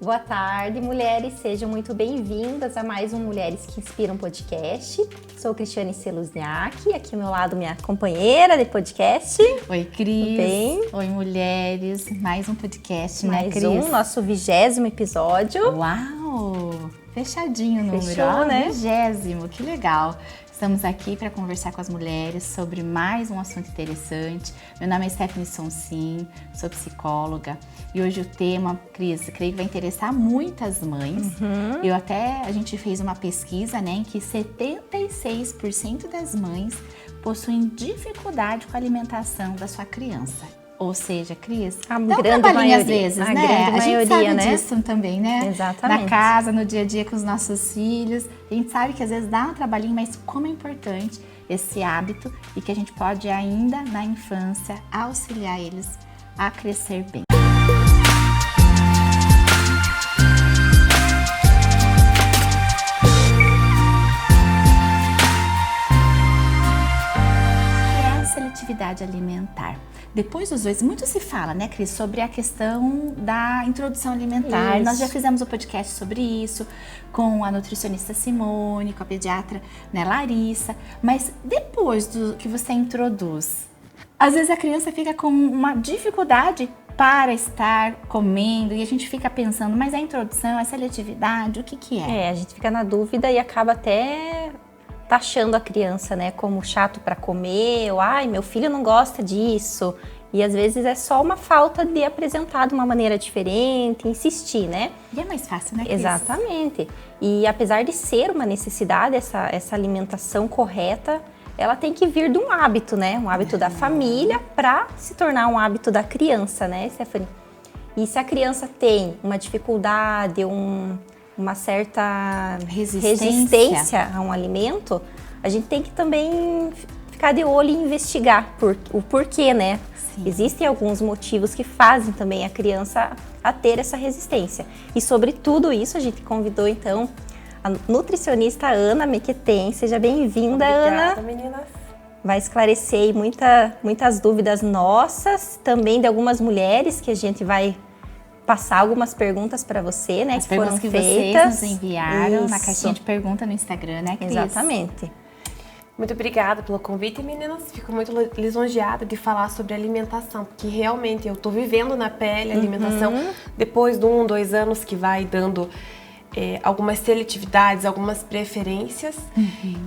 Boa tarde, mulheres. Sejam muito bem-vindas a mais um Mulheres que Inspiram podcast. Sou Cristiane Seluzniak, aqui ao meu lado minha companheira de podcast. Oi, Cris. Tudo bem? Oi, mulheres. Mais um podcast, mais né, Cris? Nosso 20º episódio. Uau! Fechadinho o número. Fechou, né? 20º, que legal. Estamos aqui para conversar com as mulheres sobre mais um assunto interessante. Meu nome é Stephanie Sonsin, sou psicóloga e hoje o tema, Cris, creio que vai interessar muitas mães. A gente fez uma pesquisa, né, em que 76% das mães possuem dificuldade com a alimentação da sua criança. Ou seja, Cris, a grande maioria, às vezes, a né? grande A gente maioria, sabe né? disso também, né? Exatamente. Na casa, no dia a dia com os nossos filhos. A gente sabe que às vezes dá um trabalhinho, mas como é importante esse hábito e que a gente pode ainda na infância auxiliar eles a crescer bem. Seletividade alimentar. Depois dos dois, muito se fala, né, Cris, sobre a questão da introdução alimentar. Isso. Nós já fizemos um podcast sobre isso, com a nutricionista Simone, com a pediatra, né, Larissa. Mas depois do que você introduz, às vezes a criança fica com uma dificuldade para estar comendo e a gente fica pensando, mas a introdução, a seletividade, o que é? A gente fica na dúvida e acaba até taxando a criança, né, como chato para comer, ou ai, meu filho não gosta disso. E às vezes é só uma falta de apresentar de uma maneira diferente, insistir, né? E é mais fácil, né, Cris? Exatamente. E apesar de ser uma necessidade, essa alimentação correta, ela tem que vir de um hábito, né? Um hábito da família para se tornar um hábito da criança, né, Stephanie? E se a criança tem uma dificuldade, uma certa resistência a um alimento, a gente tem que também ficar de olho e investigar o porquê, né? Sim. Existem alguns motivos que fazem também a criança a ter essa resistência. E sobre tudo isso, a gente convidou então a nutricionista Ana Mequeten. Seja bem-vinda, Ana. Obrigada, meninas. Vai esclarecer aí muitas dúvidas nossas, também de algumas mulheres que a gente vai passar algumas perguntas para você, né? As perguntas que vocês nos enviaram na caixinha de pergunta no Instagram, né, Cris? Exatamente. Muito obrigada pelo convite, meninas. Fico muito lisonjeada de falar sobre alimentação, porque realmente eu tô vivendo na pele a alimentação depois de 1, 2 anos que vai dando algumas seletividades, algumas preferências.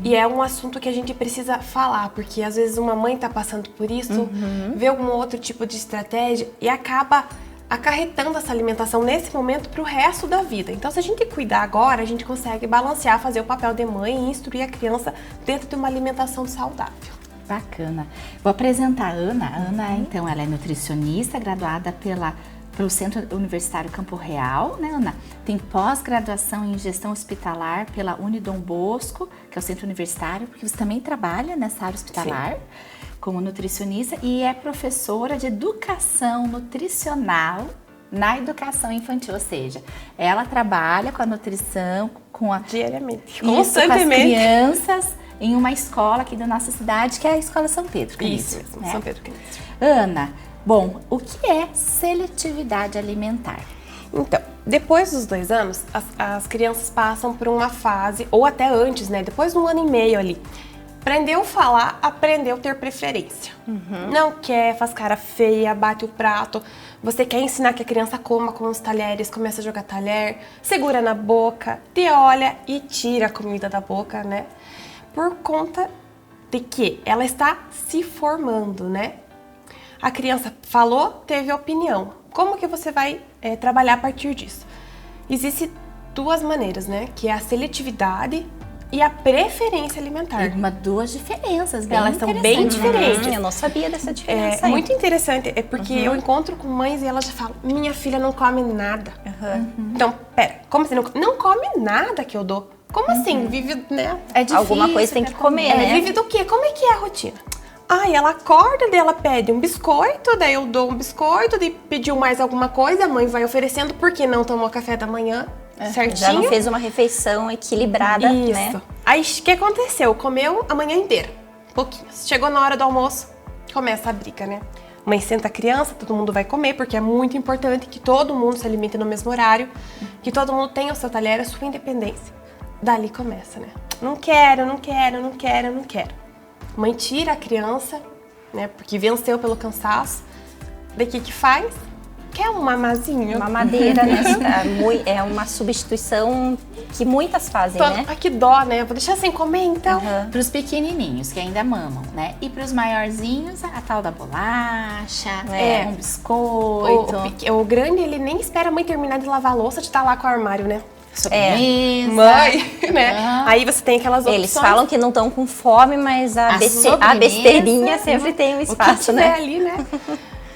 E é um assunto que a gente precisa falar, porque às vezes uma mãe tá passando por isso, vê algum outro tipo de estratégia e acaba acarretando essa alimentação nesse momento para o resto da vida. Então, se a gente cuidar agora, a gente consegue balancear, fazer o papel de mãe e instruir a criança dentro de uma alimentação saudável. Bacana. Vou apresentar a Ana. A Ana, então, ela é nutricionista, graduada pelo Centro Universitário Campo Real, né, Ana? Tem pós-graduação em gestão hospitalar pela Unidom Bosco, que é o centro universitário, porque você também trabalha nessa área hospitalar. Sim. Como nutricionista e é professora de educação nutricional na educação infantil, ou seja, ela trabalha com a nutrição, diariamente, constantemente, com as crianças em uma escola aqui da nossa cidade, que é a Escola São Pedro. Isso, né? São Pedro. Ana, bom, o que é seletividade alimentar? Então, depois dos 2 anos, as crianças passam por uma fase, ou até antes, né? Depois de 1 ano e meio ali, aprendeu a falar, aprendeu a ter preferência. Não quer, faz cara feia, bate o prato. Você quer ensinar que a criança coma com os talheres, começa a jogar talher, segura na boca, te olha e tira a comida da boca, né? Por conta de que ela está se formando, né? A criança falou, teve opinião. Como que você vai trabalhar a partir disso? Existem 2 maneiras, né? Que é a seletividade e a preferência alimentar. Duas diferenças, bem elas são bem diferentes. Eu não sabia dessa diferença. É muito interessante, porque eu encontro com mães e elas já falam, minha filha não come nada. Então, pera, como assim? Não come nada que eu dou? Como assim? Vive, né? É difícil, alguma coisa tem que comer, né? Vive do quê? Como é que é a rotina? Ela acorda, daí ela pede um biscoito, daí eu dou um biscoito, daí pediu mais alguma coisa, a mãe vai oferecendo, porque não tomou café da manhã. Certinho. Já não fez uma refeição equilibrada, né? Isso. Aí, o que aconteceu? Comeu a manhã inteira, pouquinhos. Chegou na hora do almoço, começa a briga, né? Mãe senta a criança, todo mundo vai comer, porque é muito importante que todo mundo se alimente no mesmo horário, que todo mundo tenha o seu talher, a sua independência. Dali começa, né? Não quero, não quero, não quero, não quero. Mãe tira a criança, né? Porque venceu pelo cansaço. Daí o que faz? Quer um mamazinho? Mamadeira, né? É uma substituição que muitas fazem, né? Ah, que dó, né? Vou deixar sem comer, então. Para os pequenininhos, que ainda mamam, né? E para os maiorzinhos, a tal da bolacha, um biscoito. O grande, ele nem espera a mãe terminar de lavar a louça de estar lá com o armário, né? Sobremesa. Mãe, né? Aí você tem aquelas opções. Eles falam que não estão com fome, mas a besteirinha sempre tem um espaço, o que né? ali, né?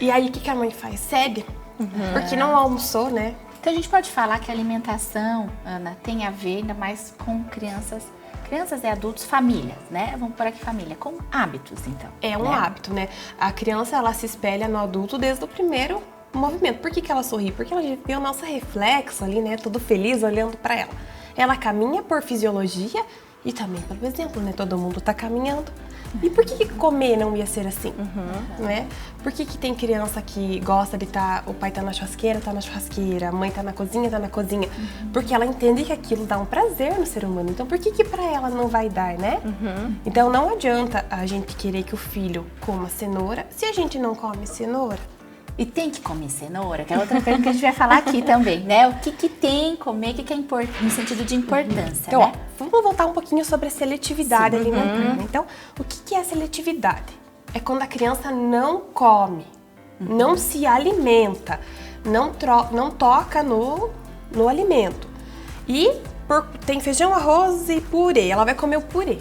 E aí, o que a mãe faz? Cede. Porque não almoçou, né? Então a gente pode falar que a alimentação, Ana, tem a ver ainda mais com crianças e adultos, famílias, né? Vamos por aqui família, com hábitos, então. É um hábito, né? A criança, ela se espelha no adulto desde o primeiro movimento. Por que ela sorri? Porque ela vê o nosso reflexo ali, né? Todo feliz olhando pra ela. Ela caminha por fisiologia e também pelo exemplo, né? Todo mundo tá caminhando. E por que comer não ia ser assim? Né? Por que tem criança que gosta de o pai tá na churrasqueira, a mãe tá na cozinha, Porque ela entende que aquilo dá um prazer no ser humano. Então por que pra ela não vai dar, né? Então não adianta a gente querer que o filho coma cenoura se a gente não come cenoura. E tem que comer cenoura, que é outra coisa que a gente vai falar aqui também, né? O que tem que comer, o que é importante, no sentido de importância, então, né? Vamos voltar um pouquinho sobre a seletividade alimentar. Então, o que é a seletividade? É quando a criança não come, não se alimenta, não toca no alimento. E tem feijão, arroz e purê, ela vai comer o purê.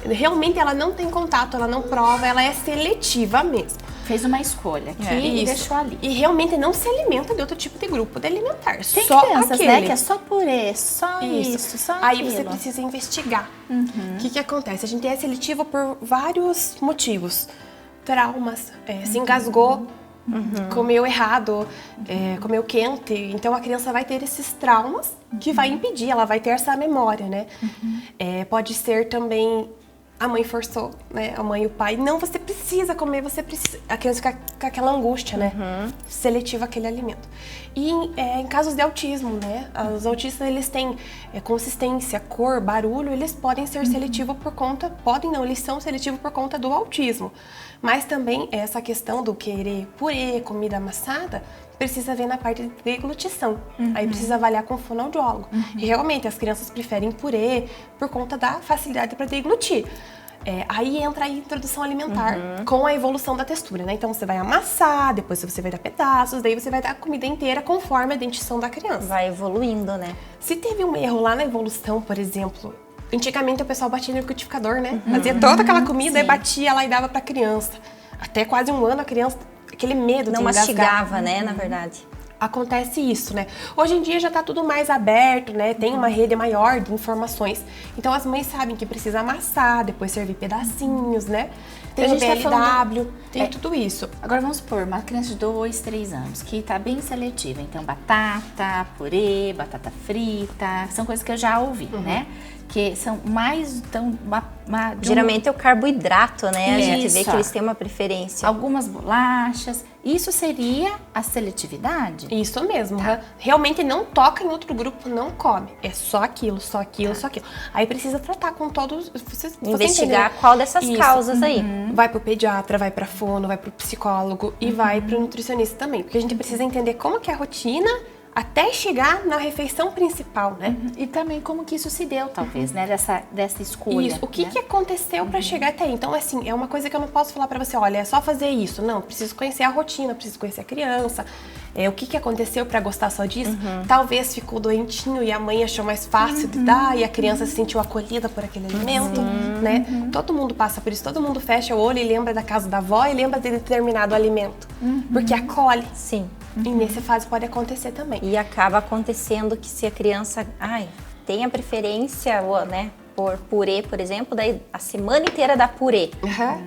Né? Realmente ela não tem contato, ela não prova, ela é seletiva mesmo. Fez uma escolha aqui e deixou ali. E realmente não se alimenta de outro tipo de grupo de alimentar. Tem só crianças, aquele. né, que é só purê, só isso, só Aí aquilo. você precisa investigar. O que acontece? A gente é seletivo por vários motivos. Traumas, se engasgou, comeu errado, comeu quente. Então a criança vai ter esses traumas que vai impedir, ela vai ter essa memória, né? Pode ser também... A mãe forçou, né? A mãe e o pai. Não, você precisa comer, você precisa... A criança fica com aquela angústia, né? Seletiva aquele alimento. E em casos de autismo, né? Os autistas, eles têm consistência, cor, barulho. Eles podem ser seletivos por conta... Podem não, eles são seletivos por conta do autismo. Mas também essa questão do querer purê, comida amassada... Precisa ver na parte de deglutição. Aí precisa avaliar com o fonoaudiólogo. E realmente as crianças preferem purê por conta da facilidade para deglutir. Aí entra a introdução alimentar com a evolução da textura, né? Então você vai amassar, depois você vai dar pedaços, daí você vai dar a comida inteira conforme a dentição da criança. Vai evoluindo, né? Se teve um erro lá na evolução, por exemplo, antigamente o pessoal batia no liquidificador, né? Fazia toda aquela comida e batia lá e dava pra criança. Até quase um ano a criança... Aquele medo de não engasgar. mastigava, né, na verdade. Acontece isso, né? Hoje em dia já tá tudo mais aberto, né? Tem uma rede maior de informações. Então as mães sabem que precisa amassar, depois servir pedacinhos, né? Tem o BLW, tem tudo isso. Agora vamos supor, uma criança de 2, 3 anos, que tá bem seletiva. Então batata, purê, batata frita, são coisas que eu já ouvi, né? Que são mais... Geralmente é o carboidrato, né? A gente Isso. vê que eles têm uma preferência. Algumas bolachas. Isso seria a seletividade? Isso mesmo. Realmente não toca em outro grupo, não come. É só aquilo, só aquilo, só aquilo. Aí precisa tratar com todos... Investigar qual dessas causas aí. Vai pro pediatra, vai pra fono, vai pro psicólogo e vai pro nutricionista também. Porque a gente precisa entender como que é a rotina até chegar na refeição principal, né? E também como que isso se deu, talvez, né? Dessa escolha. Isso. O que aconteceu pra chegar até aí? Então, assim, é uma coisa que eu não posso falar pra você, olha, é só fazer isso. Não, preciso conhecer a rotina, preciso conhecer a criança. O que aconteceu pra gostar só disso? Talvez ficou doentinho e a mãe achou mais fácil de dar e a criança se sentiu acolhida por aquele alimento, né? Todo mundo passa por isso, todo mundo fecha o olho e lembra da casa da avó e lembra de determinado alimento. Porque acolhe. Sim. E nessa fase pode acontecer também. E acaba acontecendo que se a criança tem a preferência, ou, né, pôr purê, por exemplo, daí a semana inteira dá purê.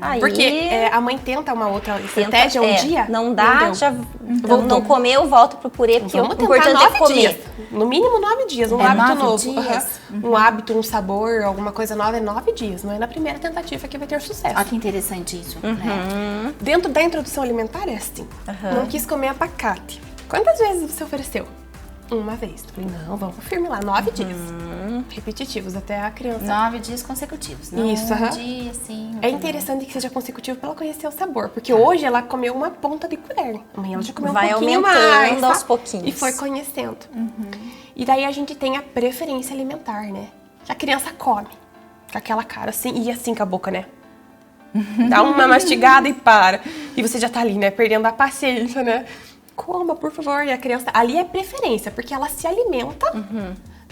Aí, porque a mãe tenta uma outra estratégia um dia. Não dá, deu. já não comeu, volta pro purê, porque Vamos o importante é comer. dias. No mínimo 9 dias, um hábito 9 novo. dias? Um hábito, um sabor, alguma coisa nova é 9 dias. Não é na primeira tentativa que vai ter sucesso. Olha que interessante isso, né? Dentro da introdução alimentar é assim. Não quis comer abacate. Quantas vezes você ofereceu? Uma vez. Falei, não, vamos firme lá, 9 dias. Repetitivos, até a criança. 9 dias consecutivos. Não Isso, um dia, sim. É interessante que seja consecutivo para ela conhecer o sabor. Porque hoje ela comeu uma ponta de colher. Amanhã ela já comeu Vai um pouquinho aumentando mais. aos pouquinhos. E foi conhecendo. E daí a gente tem a preferência alimentar, né? Que a criança come. Com aquela cara assim, e assim com a boca, né? Dá uma mastigada e para. E você já tá ali, né? Perdendo a paciência, né? Coma, por favor. E a criança... Ali é preferência, porque ela se alimenta,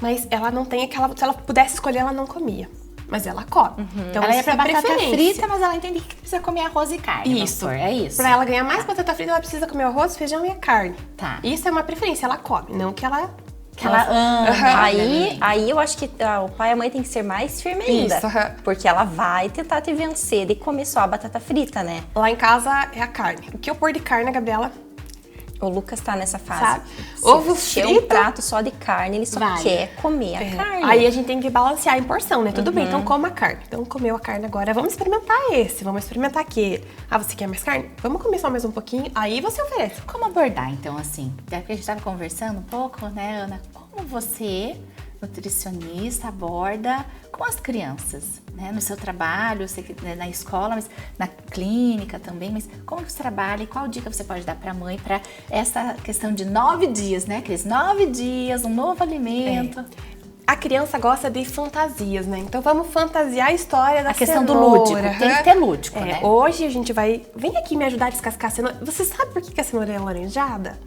mas ela não tem aquela... Se ela pudesse escolher, ela não comia. Mas ela come. Então, Ela ia essa pra é a batata preferência. frita, mas ela entende que precisa comer arroz e carne. Isso. É isso. Pra ela ganhar mais batata frita, ela precisa comer o arroz, feijão e a carne. Tá. Isso é uma preferência, ela come, não que ela... Que ela ama. Aí eu acho que o pai e a mãe tem que ser mais firme ainda. Isso, porque ela vai tentar te vencer de comer só a batata frita, né? Lá em casa é a carne. O que eu pôr de carne, Gabriela? O Lucas tá nessa fase. Sabe? Se Ovo encher frito. um prato só de carne, ele só Vai. quer comer a carne. Aí a gente tem que balancear em porção, né? Tudo bem, então coma a carne. Então comeu a carne agora, vamos experimentar esse, vamos experimentar aquele. Ah, você quer mais carne? Vamos comer só mais um pouquinho, aí você oferece. Como abordar, então, assim? Já que a gente estava conversando um pouco, né, Ana? Como você, nutricionista, aborda com as crianças, né? No seu trabalho, eu sei que na escola, mas na clínica também, mas como que você trabalha e qual dica você pode dar para a mãe para essa questão de 9 dias, né, Cris? 9 dias, um novo alimento. A criança gosta de fantasias, né? Então vamos fantasiar a história da A questão do cenoura. lúdico, tem que ter lúdico, né? Hoje a gente vai... Vem aqui me ajudar a descascar a cenoura. Você sabe por que a cenoura é laranjada?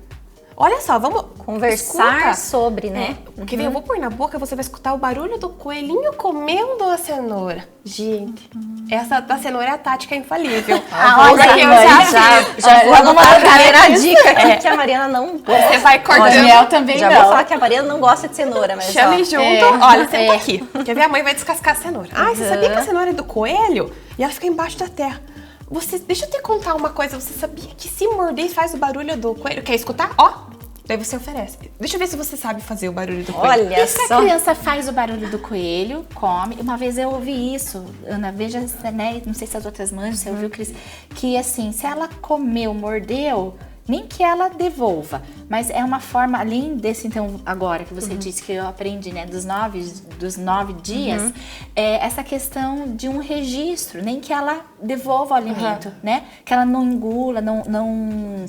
Olha só, vamos... Conversar Escuta. sobre, né? Quer ver? Eu vou pôr na boca, você vai escutar o barulho do coelhinho comendo a cenoura. Gente, essa da cenoura é a tática infalível. Olha, Porque eu já vou anotar a primeira dica aqui que a Mariana não gosta. Você vai cortando. Daniel também Já não. vou falar que a Mariana não gosta de cenoura, mas Chame ó, junto. Olha, senta aqui. Quer ver? A mãe vai descascar a cenoura. Ah, você sabia que a cenoura é do coelho? E ela fica embaixo da terra. Deixa eu te contar uma coisa. Você sabia que se morder faz o barulho do coelho? Quer escutar? Ó. Daí você oferece. Deixa eu ver se você sabe fazer o barulho do coelho. olha E se a só. criança faz o barulho do coelho, come. Uma vez eu ouvi isso, Ana, veja, né? Não sei se as outras mães, você ouviu, Cris, que assim, se ela comeu, mordeu, nem que ela devolva. Mas é uma forma, além desse, então, agora que você disse que eu aprendi, né, dos 9 dias, essa questão de um registro, nem que ela devolva o alimento, né? Que ela não engula, não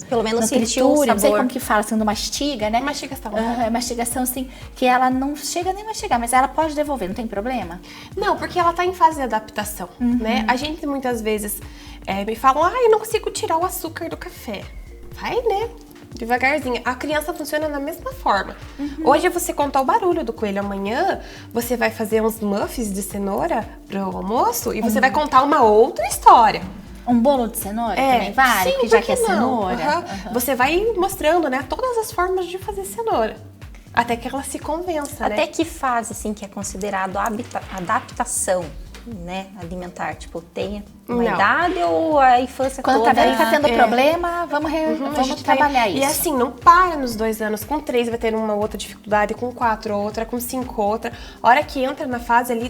Pelo menos não sentiu o triture, não sei sabor. como que fala, assim, não mastiga, né? Mastigação. Mastigação, assim, que ela não chega nem a mastigar, mas ela pode devolver, não tem problema? Não, porque ela tá em fase de adaptação, né? A gente muitas vezes me falam, eu não consigo tirar o açúcar do café. Vai, né? Devagarzinho. A criança funciona da mesma forma. Hoje você contar o barulho do coelho, amanhã você vai fazer uns muffins de cenoura pro almoço e você vai contar uma outra história. Um bolo de cenoura também vale? Sim, que já por que é não? cenoura. Você vai mostrando, né, todas as formas de fazer cenoura. Até que ela se convença, Até né? que fase, assim, que é considerado adaptação, né, alimentar? Tipo, tem uma Não. idade ou a infância Quando toda? tá vendo que tá tendo É. problema, vamos A vamos gente trabalhar isso. E assim, não para nos 2 anos. Com 3 vai ter uma outra dificuldade, com 4 outra, com 5 outra. A hora que entra na fase ali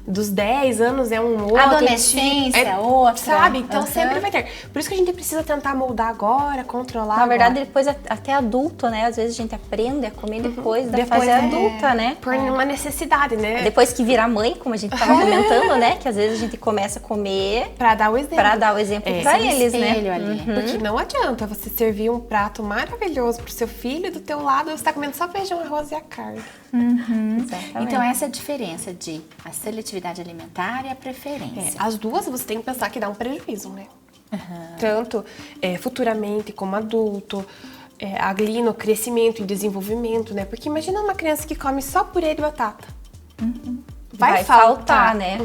dos 10 anos é um outro. Adolescência, outra. Sabe? Então Aham. sempre vai ter. Por isso que a gente precisa tentar moldar agora, controlar Na verdade, agora. depois até adulto, né? Às vezes a gente aprende a comer depois da Depois fase adulta, né? Por uma necessidade, né? Depois que vira mãe, como a gente tava comentando, né? Que às vezes a gente começa a comer Pra dar o exemplo. pra dar o exemplo pra Esse eles, espelho né? ali. Porque não adianta você servir um prato maravilhoso pro seu filho e do teu lado você tá comendo só feijão, arroz e a carne. Exatamente. Então essa é a diferença de a seletividade alimentar e a preferência. As duas você tem que pensar que dá um prejuízo, né? Tanto futuramente como adulto, ali no crescimento e desenvolvimento, né? Porque imagina uma criança que come só purê de batata. Vai faltar, né?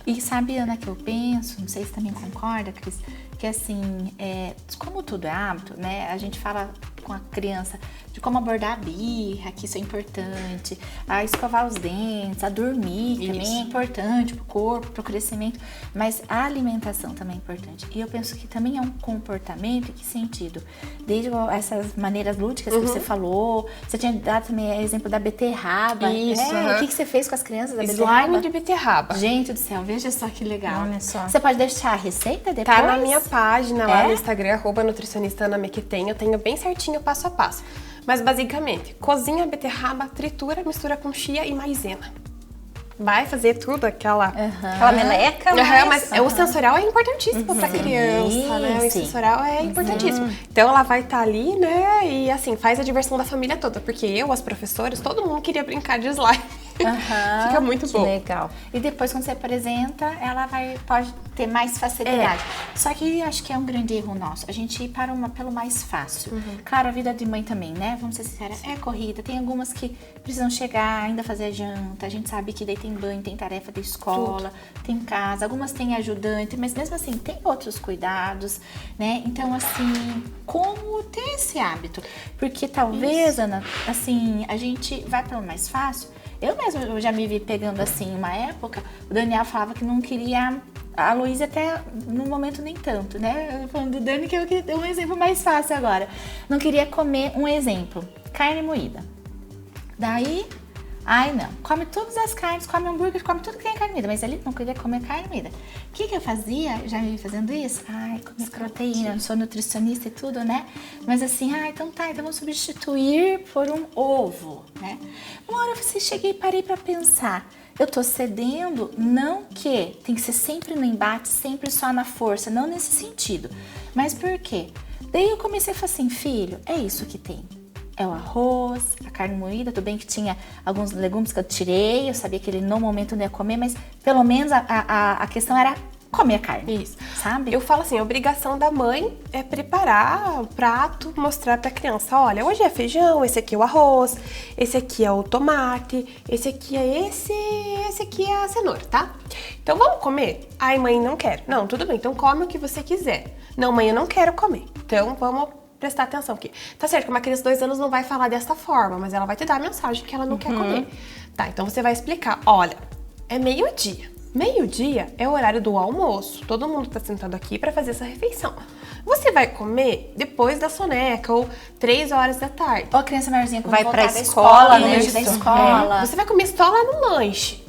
E sabe, Ana, que eu penso, não sei se também concorda, Cris, Porque assim, como tudo é hábito, né? A gente fala com a criança de como abordar a birra, que isso é importante, a escovar os dentes, a dormir também é importante pro corpo, pro crescimento, mas a alimentação também é importante. E eu penso que também é um comportamento, em que sentido? Desde essas maneiras lúdicas que você falou, você tinha dado também exemplo da beterraba. Isso, O que você fez com as crianças da Slime beterraba? de beterraba. Gente do céu, veja só que legal. Olha só. Você pode deixar a receita depois? Tá na minha página lá É? no Instagram, @nutricionista Ana Mequeten, eu tenho bem certinho passo a passo. Mas basicamente, cozinha a beterraba, tritura, mistura com chia e maisena. Vai fazer tudo aquela meleca, mas o sensorial é importantíssimo pra criança, né? O Sim. sensorial é importantíssimo. Então ela vai estar ali, né? E assim, faz a diversão da família toda. Porque eu, as professoras, todo mundo queria brincar de slime. Fica muito Que bom. legal. E depois, quando você apresenta, ela pode ter mais facilidade. Só que acho que é um grande erro nosso. A gente ir pelo mais fácil. Claro, a vida de mãe também, né? Vamos ser sinceras, é corrida. Tem algumas que precisam chegar, ainda fazer a janta. A gente sabe que daí tem banho, tem tarefa da escola, tem casa. Algumas têm ajudante, mas mesmo assim, tem outros cuidados, né? Então, assim, como ter esse hábito? Porque talvez, Ana, assim, a gente vai pelo mais fácil. Eu já me vi pegando assim uma época, o Daniel falava que não queria, a Luísa até no momento nem tanto, né? Eu falando do Dani que eu queria ter um exemplo mais fácil agora. Não queria comer, um exemplo, carne moída. Daí, ai não, come todas as carnes, come hambúrguer, come tudo que tem carne moída, mas ele não queria comer carne moída. O que eu fazia? Já me vi fazendo isso? Ai, comer proteína, eu sou nutricionista e tudo, né? Mas assim, então tá, então vamos substituir por um ovo, né? Uma hora eu cheguei e parei pra pensar. Eu tô cedendo, não que tem que ser sempre no embate, sempre só na força, não nesse sentido. Mas por quê? Daí eu comecei a falar assim, filho, é isso que tem. É o arroz, a carne moída, tudo bem que tinha alguns legumes que eu tirei, eu sabia que ele no momento não ia comer, mas pelo menos a questão era comer a carne. Isso. Sabe? Eu falo assim, a obrigação da mãe é preparar o prato, mostrar pra criança, olha, hoje é feijão, esse aqui é o arroz, esse aqui é o tomate, esse aqui é esse aqui é a cenoura, tá? Então vamos comer? Ai, mãe, não quero. Não, tudo bem, então come o que você quiser. Não, mãe, eu não quero comer. Então vamos prestar atenção aqui. Tá certo que uma criança de 2 anos não vai falar dessa forma, mas ela vai te dar a mensagem que ela não quer comer. Tá, então você vai explicar, olha, é meio-dia. Meio-dia é o horário do almoço. Todo mundo tá sentado aqui pra fazer essa refeição. Você vai comer depois da soneca ou 3 horas da tarde. Ou a criança maiorzinha quando Vai voltar pra da escola, né? lanche da escola. Você vai comer só lá no lanche.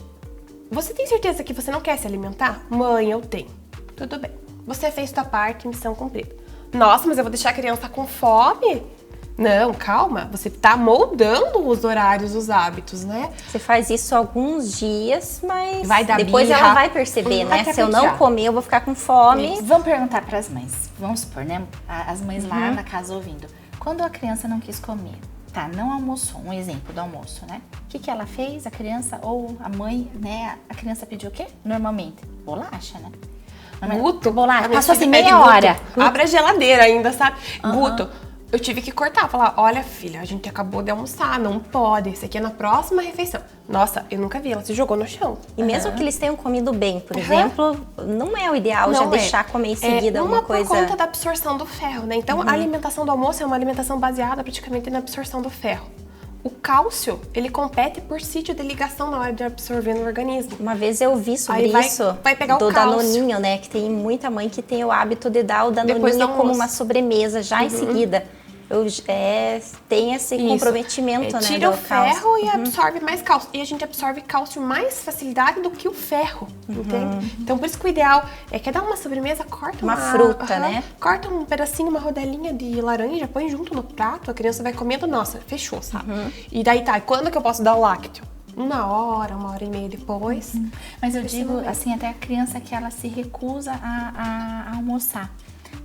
Você tem certeza que você não quer se alimentar? Mãe, eu tenho. Tudo bem. Você fez sua parte, missão cumprida. Nossa, mas eu vou deixar a criança com fome? Não, calma. Você tá moldando os horários, os hábitos, né? Você faz isso alguns dias, mas Vai dar depois birra. ela vai perceber, né? Até Se eu porque, não comer, eu vou ficar com fome. Vamos perguntar para as mães. Vamos supor, né? As mães lá na casa ouvindo. Quando a criança não quis comer, tá, não almoçou, um exemplo do almoço, né? O que ela fez? A criança ou a mãe, né? A criança pediu o quê? Normalmente, bolacha, né? Guto. Bolacha. a minha Passou filha assim pede meia Guto. hora. Abre a geladeira ainda, sabe? Guto. Eu tive que cortar, falar, olha filha, a gente acabou de almoçar, não pode, esse aqui é na próxima refeição. Nossa, eu nunca vi, ela se jogou no chão. E mesmo que eles tenham comido bem, por exemplo, não é o ideal já deixar comer em seguida alguma coisa. Por conta da absorção do ferro, né? Então, a alimentação do almoço é uma alimentação baseada praticamente na absorção do ferro. O cálcio, ele compete por sítio de ligação na hora de absorver no organismo. Uma vez eu vi sobre Aí isso vai pegar o do cálcio. Danoninho, né? Que tem muita mãe que tem o hábito de dar o Depois do Danoninho como almoço. uma sobremesa, já em seguida. Tem esse comprometimento, né? Tira do o ferro cálcio. e absorve mais cálcio. E a gente absorve cálcio mais facilidade do que o ferro, entende? Então, por isso que o ideal é que dar uma sobremesa, corta Uma fruta, né? Corta um pedacinho, uma rodelinha de laranja, põe junto no prato, a criança vai comendo, nossa, fechou, sabe? E daí tá, e quando que eu posso dar o lácteo? 1 hora e meia depois. Mas eu digo, assim, até a criança que ela se recusa a almoçar.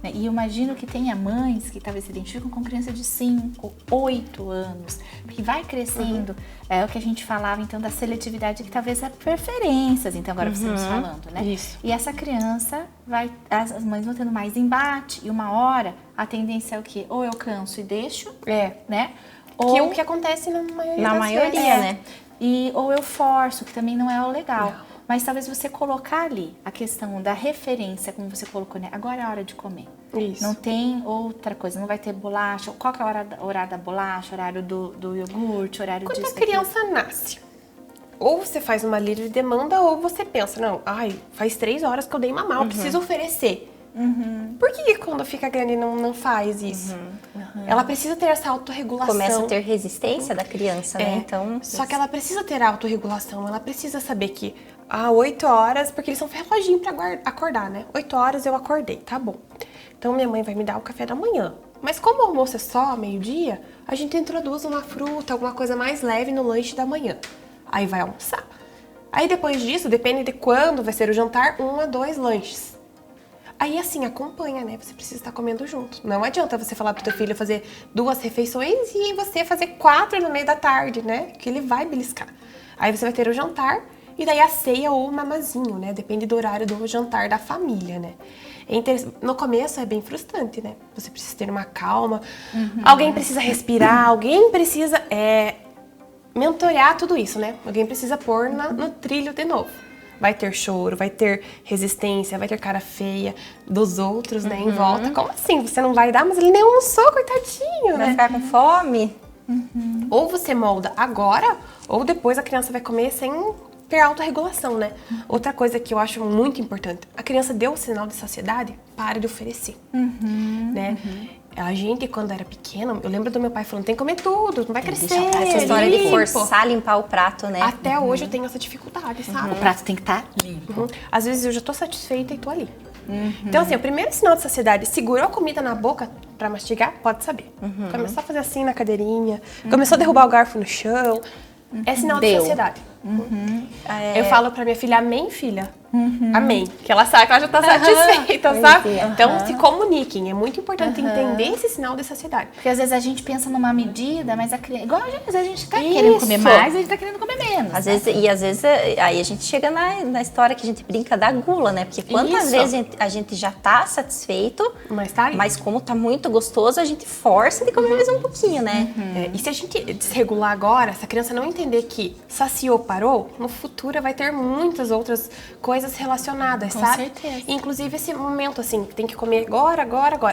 Né? E eu imagino que tenha mães que talvez se identificam com criança de 5, 8 anos, porque vai crescendo. É o que a gente falava, então, da seletividade, que talvez é preferências, então, agora estamos falando, né? Isso. E essa criança as mães vão tendo mais embate, e uma hora a tendência é o quê? Ou eu canso e deixo, né? Que é o que acontece na maioria Na das maioria, vezes. né? Ou eu forço, que também não é o legal. Mas talvez você colocar ali a questão da referência, como você colocou, né? Agora é a hora de comer. Isso. Não tem outra coisa, não vai ter bolacha. Qual que é o horário da bolacha, horário do iogurte, horário Quando disso, a criança nasce, ou você faz uma livre demanda, ou você pensa, não, faz 3 horas que eu dei mamar, eu preciso oferecer. Por que quando fica grande não faz isso? Ela precisa ter essa autorregulação. Começa a ter resistência da criança, né? Então, Só que ela precisa ter a autorregulação, ela precisa saber que 8 horas, porque eles são reloginho pra acordar, né? 8 horas eu acordei, tá bom. Então minha mãe vai me dar o café da manhã. Mas como o almoço é só meio-dia, a gente introduz uma fruta, alguma coisa mais leve no lanche da manhã. Aí vai almoçar. Aí depois disso, depende de quando vai ser o jantar, 1 a 2 lanches. Aí assim, acompanha, né? Você precisa estar comendo junto. Não adianta você falar pro teu filho fazer 2 refeições e você fazer 4 no meio da tarde, né? Que ele vai beliscar. Aí você vai ter o jantar e daí a ceia ou o mamazinho, né? Depende do horário do jantar da família, né? No começo é bem frustrante, né? Você precisa ter uma calma, alguém precisa respirar, alguém precisa mentorear tudo isso, né? Alguém precisa pôr no trilho de novo. Vai ter choro, vai ter resistência, vai ter cara feia dos outros, né, em volta. Como assim? Você não vai dar? Mas ele nem almoçou, coitadinho, vai né? ficar com fome. Ou você molda agora, ou depois a criança vai comer sem ter autorregulação, né? Outra coisa que eu acho muito importante, a criança deu o sinal de saciedade, para de oferecer, né? A gente, quando era pequena, eu lembro do meu pai falando, tem que comer tudo, não vai crescer. Essa história de forçar a limpar o prato, né? Até hoje eu tenho essa dificuldade, sabe? O prato tem que estar limpo. Às vezes eu já tô satisfeita e tô ali. Então, assim, o primeiro sinal de saciedade, segurou a comida na boca pra mastigar, pode saber. Começou a fazer assim na cadeirinha, começou a derrubar o garfo no chão, é sinal de saciedade. Eu falo pra minha filha, amém, filha? Amém. Que ela sabe que ela já tá satisfeita, sabe? Então, se comuniquem. É muito importante entender esse sinal de saciedade. Porque às vezes a gente pensa numa medida, mas a criança... Igual às vezes a gente tá querendo comer mais, a gente tá querendo comer menos. Às vezes, aí a gente chega na história que a gente brinca da gula, né? Porque quantas vezes a gente já tá satisfeito, mas tá ali. Mas como tá muito gostoso, a gente força de comer mais um pouquinho, né? E se a gente desregular agora, se a criança não entender que saciou, parou, no futuro vai ter muitas outras coisas relacionadas, Com sabe? certeza. Inclusive esse momento, assim, tem que comer agora.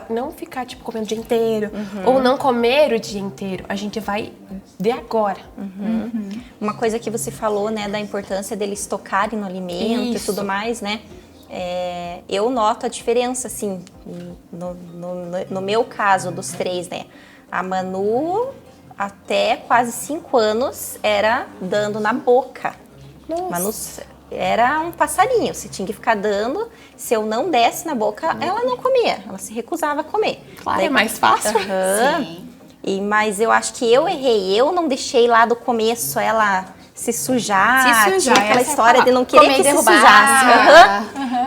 Não ficar, tipo, comendo o dia inteiro. Ou não comer o dia inteiro. A gente vai de agora. Uma coisa que você falou, né, da importância deles tocarem no alimento e tudo mais, né? Eu noto a diferença, assim, no meu caso, dos 3, né? A Manu, até quase 5 anos, era dando na boca. Manu era um passarinho, você tinha que ficar dando. Se eu não desse na boca, ela não comia. Ela se recusava a comer. Claro, é mais fácil. Sim. Mas eu acho que eu errei. Eu não deixei lá do começo ela se sujar. Tinha aquela história de não querer que se sujasse.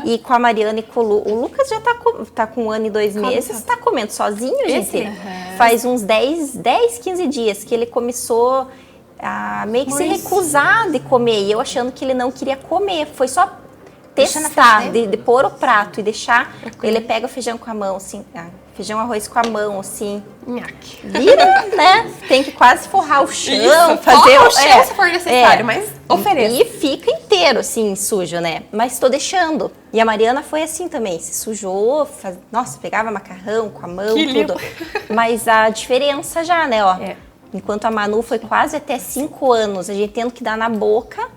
E com a Mariana e com o Lucas já tá com 1 ano e 2 meses. Tá comendo sozinho, gente. Faz uns 10, 15 dias que ele começou a meio que se recusar de comer. E eu achando que ele não queria comer. Foi só testar, de pôr o prato e deixar. Ele pega o feijão com a mão, assim, feijão, arroz com a mão, assim. Vira, né? Tem que quase forrar o chão, fazer o chão se for necessário, mas ofereça. E fica inteiro, assim, sujo, né? Mas tô deixando. E a Mariana foi assim também, se sujou, nossa, pegava macarrão com a mão, tudo. Mas a diferença já, né, ó. Enquanto a Manu foi quase até 5 anos, a gente tendo que dar na boca,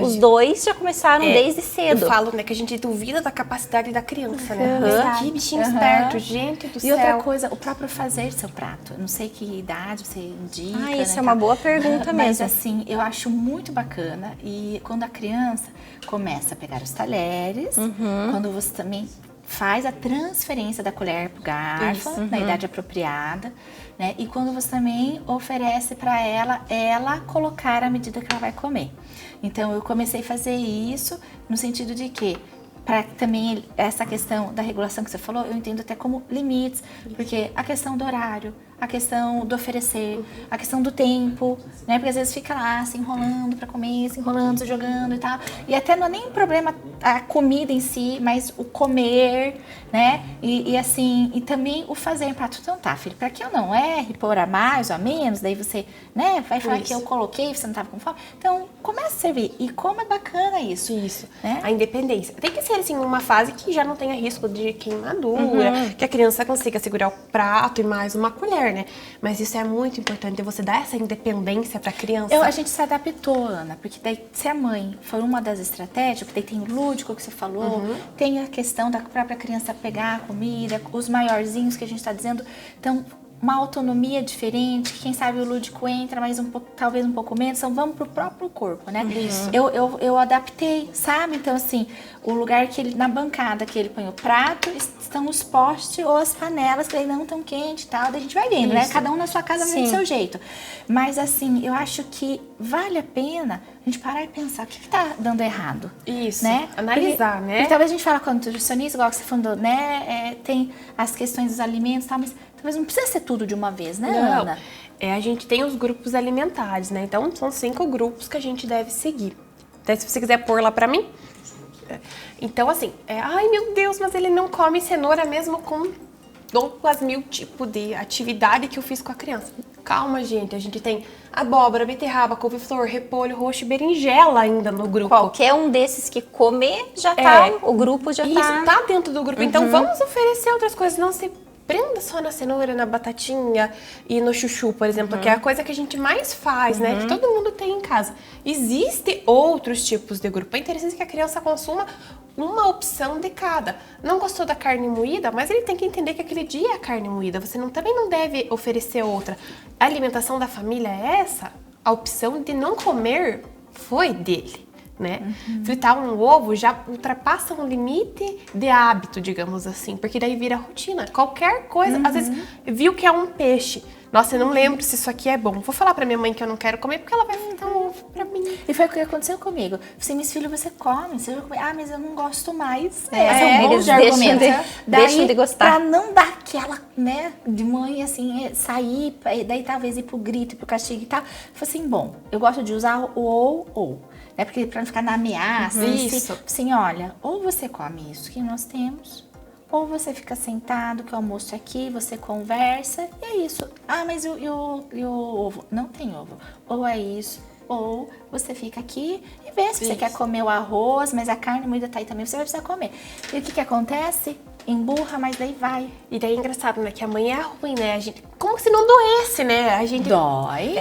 os 2 já começaram desde cedo. Eu falo, né, que a gente duvida da capacidade da criança, né? Que bichinho esperto, gente do céu. E outra coisa, o próprio fazer seu prato. Eu não sei que idade você indica, isso né, é uma boa pergunta mesmo. Mas assim, eu acho muito bacana. E quando a criança começa a pegar os talheres, quando você também faz a transferência da colher pro garfo, na idade apropriada, né? E quando você também oferece para ela colocar a medida que ela vai comer. Então, eu comecei a fazer isso no sentido de que, para também essa questão da regulação que você falou, eu entendo até como limites, porque a questão do horário, a questão do oferecer, a questão do tempo, né? Porque às vezes fica lá se enrolando para comer, se enrolando, se jogando e tal. E até não é nem um problema a comida em si, mas o comer, né? E assim, e também o fazer prato. Então tá, filho, para que eu não erre, pôr a mais ou a menos, daí você, né, vai falar que eu coloquei, você não tava com fome. Então, começa a servir. E como é bacana isso. Isso, né? A independência. Tem que ser, assim, uma fase que já não tenha risco de queimadura, que a criança consiga segurar o prato e mais uma colher, né? Mas isso é muito importante, você dar essa independência pra criança. A gente se adaptou, Ana, porque daí se a mãe for uma das estratégias, porque daí tem o lúdico que você falou, tem a questão da própria criança pegar a comida, os maiorzinhos que a gente tá dizendo, então uma autonomia diferente, quem sabe o lúdico entra, mas talvez um pouco menos, então vamos pro próprio corpo, né? Isso. Eu adaptei, sabe? Então, assim, o lugar que ele, na bancada que ele põe o prato, estão os postes ou as panelas, que aí não tão quente e tal, daí a gente vai vendo, né? Cada um na sua casa vem do seu jeito. Mas, assim, eu acho que vale a pena a gente parar e pensar, o que tá dando errado? Isso, né? analisar, né? Porque talvez a gente fala com o nutricionista, igual que você falou, né? Tem as questões dos alimentos e tal, mas talvez não precisa ser tudo de uma vez, né, não. Ana? A gente tem os grupos alimentares, né? Então, são 5 grupos que a gente deve seguir. Até se você quiser pôr lá pra mim. Então, assim, ai meu Deus, mas ele não come cenoura mesmo com 2.000 tipos de atividade que eu fiz com a criança. Calma, gente, a gente tem abóbora, beterraba, couve-flor, repolho roxo e berinjela ainda no grupo. Qualquer um desses que comer, já tá, o grupo já tá... Isso, tá dentro do grupo. Então, vamos oferecer outras coisas, não se prenda só na cenoura, na batatinha e no chuchu, por exemplo, que é a coisa que a gente mais faz, né? Que todo mundo tem em casa. Existem outros tipos de grupo. É interessante que a criança consuma uma opção de cada. Não gostou da carne moída, mas ele tem que entender que aquele dia é carne moída. Você também não deve oferecer outra. A alimentação da família é essa. A opção de não comer foi dele. Né? Fritar um ovo já ultrapassa um limite de hábito, digamos assim, porque daí vira rotina. Qualquer coisa, às vezes, viu que é um peixe. Nossa, eu não lembro se isso aqui é bom. Vou falar pra minha mãe que eu não quero comer, porque ela vai fritar um ovo pra mim. E foi o que aconteceu comigo. Assim, meus filhos, você come, você vai comer. Ah, mas eu não gosto mais. Eles deixam de gostar. Pra não dar aquela, né, de mãe, assim, sair, daí talvez ir pro grito, pro castigo e tal. Eu falei assim, bom, eu gosto de usar o ou. É porque pra não ficar na ameaça. Isso. Assim, olha, ou você come isso que nós temos, ou você fica sentado, que o almoço é aqui, você conversa, e é isso. Ah, mas e o ovo? Não tem ovo. Ou é isso, ou você fica aqui e vê se você quer comer o arroz, mas a carne moída tá aí também, você vai precisar comer. E o que acontece? Emburra, mas daí vai. E daí é engraçado, né? Que a mãe é ruim, né? A gente, como se não doesse, né? A gente dói.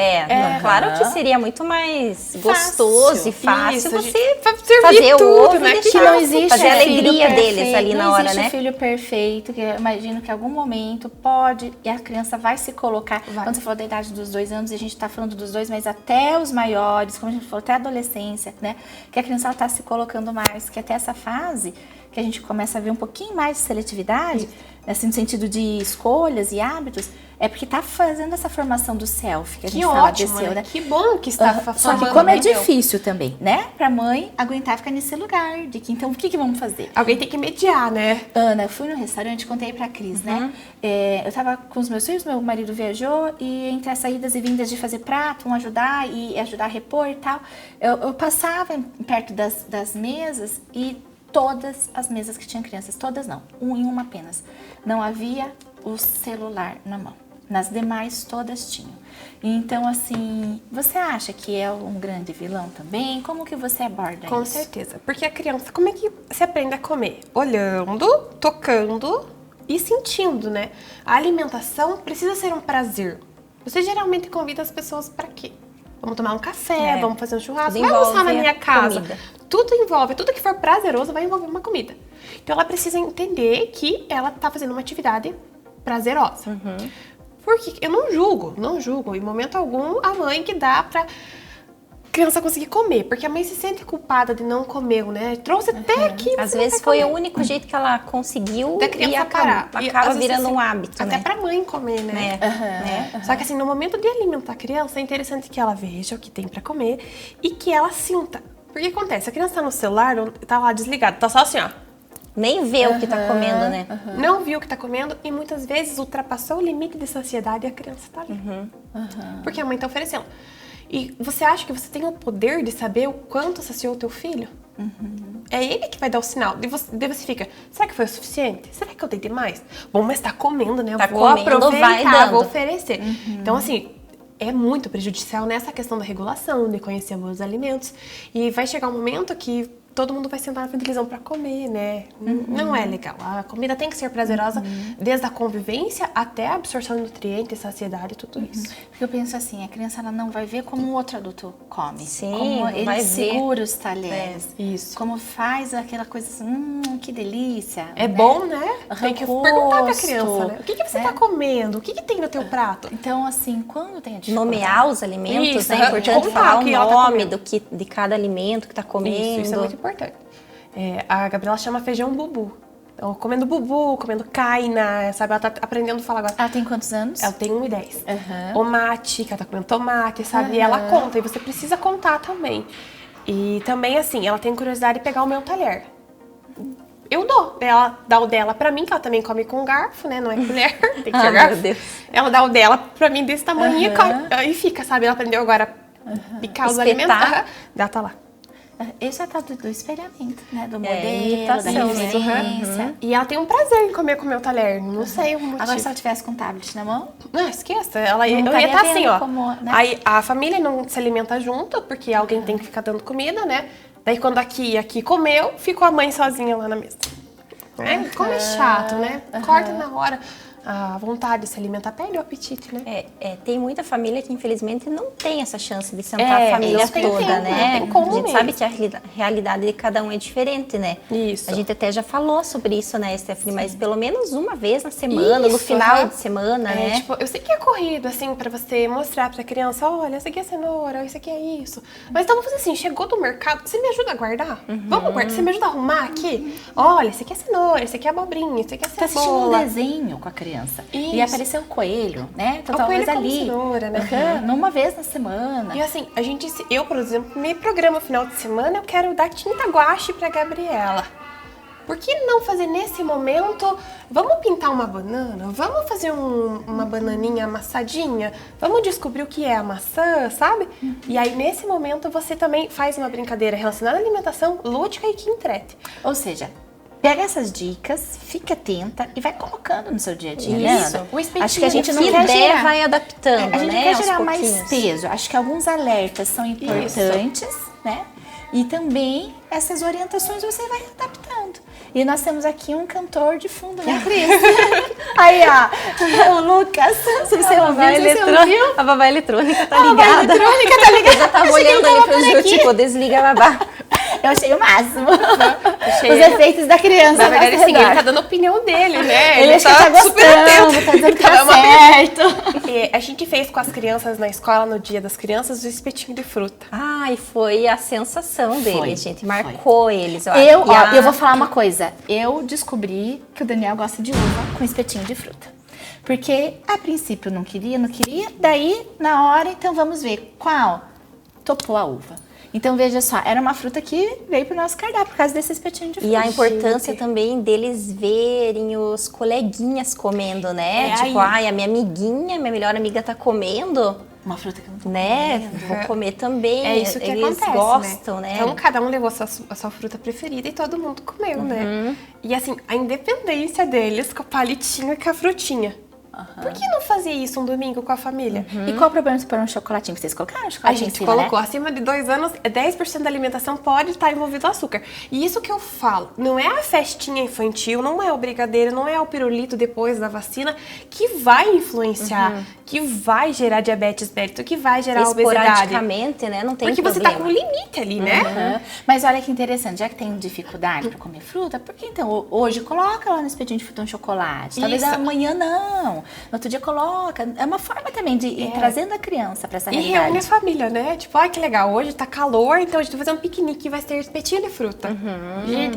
Claro que seria muito mais gostoso e fácil isso, você fazer o ovo, né? Que não existe fazer a alegria perfeito, deles ali na hora, né? Não existe filho perfeito, que eu imagino que em algum momento pode, e a criança vai se colocar. Quando você falou da idade dos 2 anos, a gente tá falando dos 2, mas até os maiores, como a gente falou, até a adolescência, né? Que a criança ela tá se colocando mais, que até essa fase que a gente começa a ver um pouquinho mais de seletividade, assim, no sentido de escolhas e hábitos, é porque tá fazendo essa formação do self, que a gente fala desse, né? Que bom que está formando. Só que como é difícil também, né? Pra mãe aguentar ficar nesse lugar, de que então o que vamos fazer? Alguém tem que mediar, né? Ana, eu fui no restaurante, contei pra Cris, né? Eu tava com os meus filhos, meu marido viajou, e entre as saídas e vindas de fazer prato, um ajudar e ajudar a repor e tal, eu passava perto das mesas e todas as mesas que tinham crianças, todas não, em uma apenas, não havia o celular na mão. Nas demais, todas tinham. Então, assim, você acha que é um grande vilão também? Como que você aborda isso? Com certeza. Porque a criança, como é que se aprende a comer? Olhando, tocando e sentindo, né? A alimentação precisa ser um prazer. Você geralmente convida as pessoas para quê? Vamos tomar um café, vamos fazer um churrasco, vai almoçar na minha casa. Comida. Tudo envolve, tudo que for prazeroso vai envolver uma comida. Então ela precisa entender que ela tá fazendo uma atividade prazerosa. Porque eu não julgo em momento algum a mãe que dá pra criança conseguir comer, porque a mãe se sente culpada de não comer, né? Trouxe até aqui. Às vezes foi o único jeito que ela conseguiu da criança parar. Acaba virando um hábito, até né? pra mãe comer, né? Só que assim, no momento de alimentar a criança, é interessante que ela veja o que tem pra comer e que ela sinta. Porque acontece, a criança tá no celular, tá lá desligada, tá só assim, ó. Nem vê o que tá comendo, né? Não viu o que tá comendo e muitas vezes ultrapassou o limite de saciedade e a criança tá ali. Porque a mãe tá oferecendo. E você acha que você tem o poder de saber o quanto saciou o teu filho? É ele que vai dar o sinal. Daí você fica, será que foi o suficiente? Será que eu dei demais? Bom, mas tá comendo, né? Eu Tá vou comendo, aproveitar, vai dando. vou oferecer. Então, assim, é muito prejudicial nessa questão da regulação, de conhecer os alimentos. E vai chegar um momento que todo mundo vai sentar na televisão para comer, né? Não é legal. A comida tem que ser prazerosa, desde a convivência até a absorção de nutrientes, saciedade, tudo isso. Porque eu penso assim, a criança ela não vai ver como um outro adulto come. Sim, como não ele vai ver. segura os talheres. Isso. Como faz aquela coisa assim, que delícia. É bom, né? Tem que perguntar pra Rosto, criança, né? O que você tá comendo? O que tem no teu prato? Então, assim, quando tem a dificuldade... Nomear os alimentos, Isso, né? É importante contar falar o o que ela tá nome comendo. de cada alimento que tá comendo. Isso é muito importante. A Gabriela chama feijão bubu. Então, comendo bubu, comendo caina, sabe? Ela tá aprendendo a falar agora. Ela tem quantos anos? Ela tem 1 e 10. Aham. O mate, que ela tá comendo tomate, sabe? E ela conta, e você precisa contar também. E também, assim, ela tem curiosidade de pegar o meu talher. Eu dou. Ela dá o dela pra mim, que ela também come com garfo, né? Não é colher, tem que ser garfo. Meu Deus. Ela dá o dela pra mim desse tamanho e fica, sabe? Ela aprendeu agora a picar os alimentos. Espetar. Ela tá lá. Esse é o tal do espelhamento, né? Do É, modelo, imitação, da né? referência. E ela tem um prazer em comer com o meu talher. Não sei o motivo. Agora, se ela tivesse com o tablet na mão, Não, esqueça. Eu ia estaria estar assim, vendo ó. como, né? Aí a família não se alimenta junto, porque alguém tem que ficar dando comida, né? Daí quando aqui e aqui comeu, ficou a mãe sozinha lá na mesa. Como é chato, né? Corta na hora. A vontade de se alimentar perde o apetite, né? Tem muita família que infelizmente não tem essa chance de sentar a família não tem toda, tempo, né? não tem como A gente mesmo. sabe que a realidade de cada um é diferente, né? Isso. A gente até já falou sobre isso, né, Stephanie? Mas pelo menos uma vez na semana, no Isso, final de semana, né? Tipo, eu sei que é corrido, assim, pra você mostrar pra criança, olha, isso aqui é cenoura, isso aqui é isso. Mas então, vamos fazer assim, chegou do mercado, você me ajuda a guardar? Vamos guardar, você me ajuda a arrumar aqui? Olha, isso aqui é cenoura, isso aqui é abobrinha, isso aqui é tá assistindo um cebola. desenho com a criança. Isso. E apareceu um coelho, né? Então, O coelho talvez come ali. cenoura, né? Numa vez na semana. E assim, eu, por exemplo, me programo no final de semana, eu quero dar tinta guache pra Gabriela. Por que não fazer nesse momento, vamos pintar uma banana? Vamos fazer uma bananinha amassadinha? Vamos descobrir o que é a maçã, sabe? E aí, nesse momento, você também faz uma brincadeira relacionada à alimentação lúdica e que entrete. Ou seja, pega essas dicas, fica atenta e vai colocando no seu dia a dia, Isso. né? O espetinho. Acho que a gente não Se quer der, gerar. vai adaptando, A gente né? quer aos gerar mais pouquinhos. peso. Acho que alguns alertas são importantes, né? E também essas orientações você vai adaptando. E nós temos aqui um cantor de fundo, né, Cris? Aí, ó, o Lucas. Se você ouviu, A babá eletrônica tá A babá ligada. eletrônica tá ligada. Eu já tava Achei que olhando ele ali tava pro por Ju, aqui. tipo, desliga a babá. Eu achei o máximo. Achei- Os efeitos da criança. Na verdade, ao assim, redor. ele tá dando a opinião dele, né? Ele acha que tá super gostando, atento. tá dizendo que Tá tá uma certo. E a gente fez com as crianças na escola, no Dia das Crianças, o espetinho de fruta. Ai, foi a sensação dele, Foi, gente. Marcou eles, eu acho. Eu, E ó, eu vou falar uma coisa. Eu descobri que o Daniel gosta de uva com espetinho de fruta. Porque, a princípio, não queria. Daí, na hora, então vamos ver qual topou a uva. Então, veja só, era uma fruta que veio pro nosso cardápio por causa desse espetinho de fruta. E a importância também deles verem os coleguinhas comendo, né? Tipo, aí. ai, a minha amiguinha, minha melhor amiga tá comendo, Uma fruta que eu não tô né? Vou comer também. É isso que eles acontece, gostam, né? Então, cada um levou a sua fruta preferida e todo mundo comeu, né? E assim, a independência deles com o palitinho e com a frutinha. Por que não fazer isso um domingo com a família? E qual o problema de pôr um chocolatinho? Vocês colocaram um A chocolatinho gente em cima, colocou né? acima de 2 anos, 10% da alimentação pode estar envolvido açúcar. E isso que eu falo, não é a festinha infantil, não é o brigadeiro, não é o pirulito depois da vacina que vai influenciar, que vai gerar diabetes mellitus, que vai gerar obesidade. Esporadicamente, né? Não tem Porque você problema. tá com um limite ali, né? Aham. Mas olha que interessante, já que tem dificuldade pra comer fruta, por que então hoje coloca lá no espetinho de fruta um chocolate? Talvez Isso. amanhã não. No outro dia coloca. É uma forma também de ir trazendo a criança para essa E realidade. reúne a família, né? Tipo, ai que legal, hoje tá calor, então a gente vai fazer um piquenique e vai ter espetinho de fruta.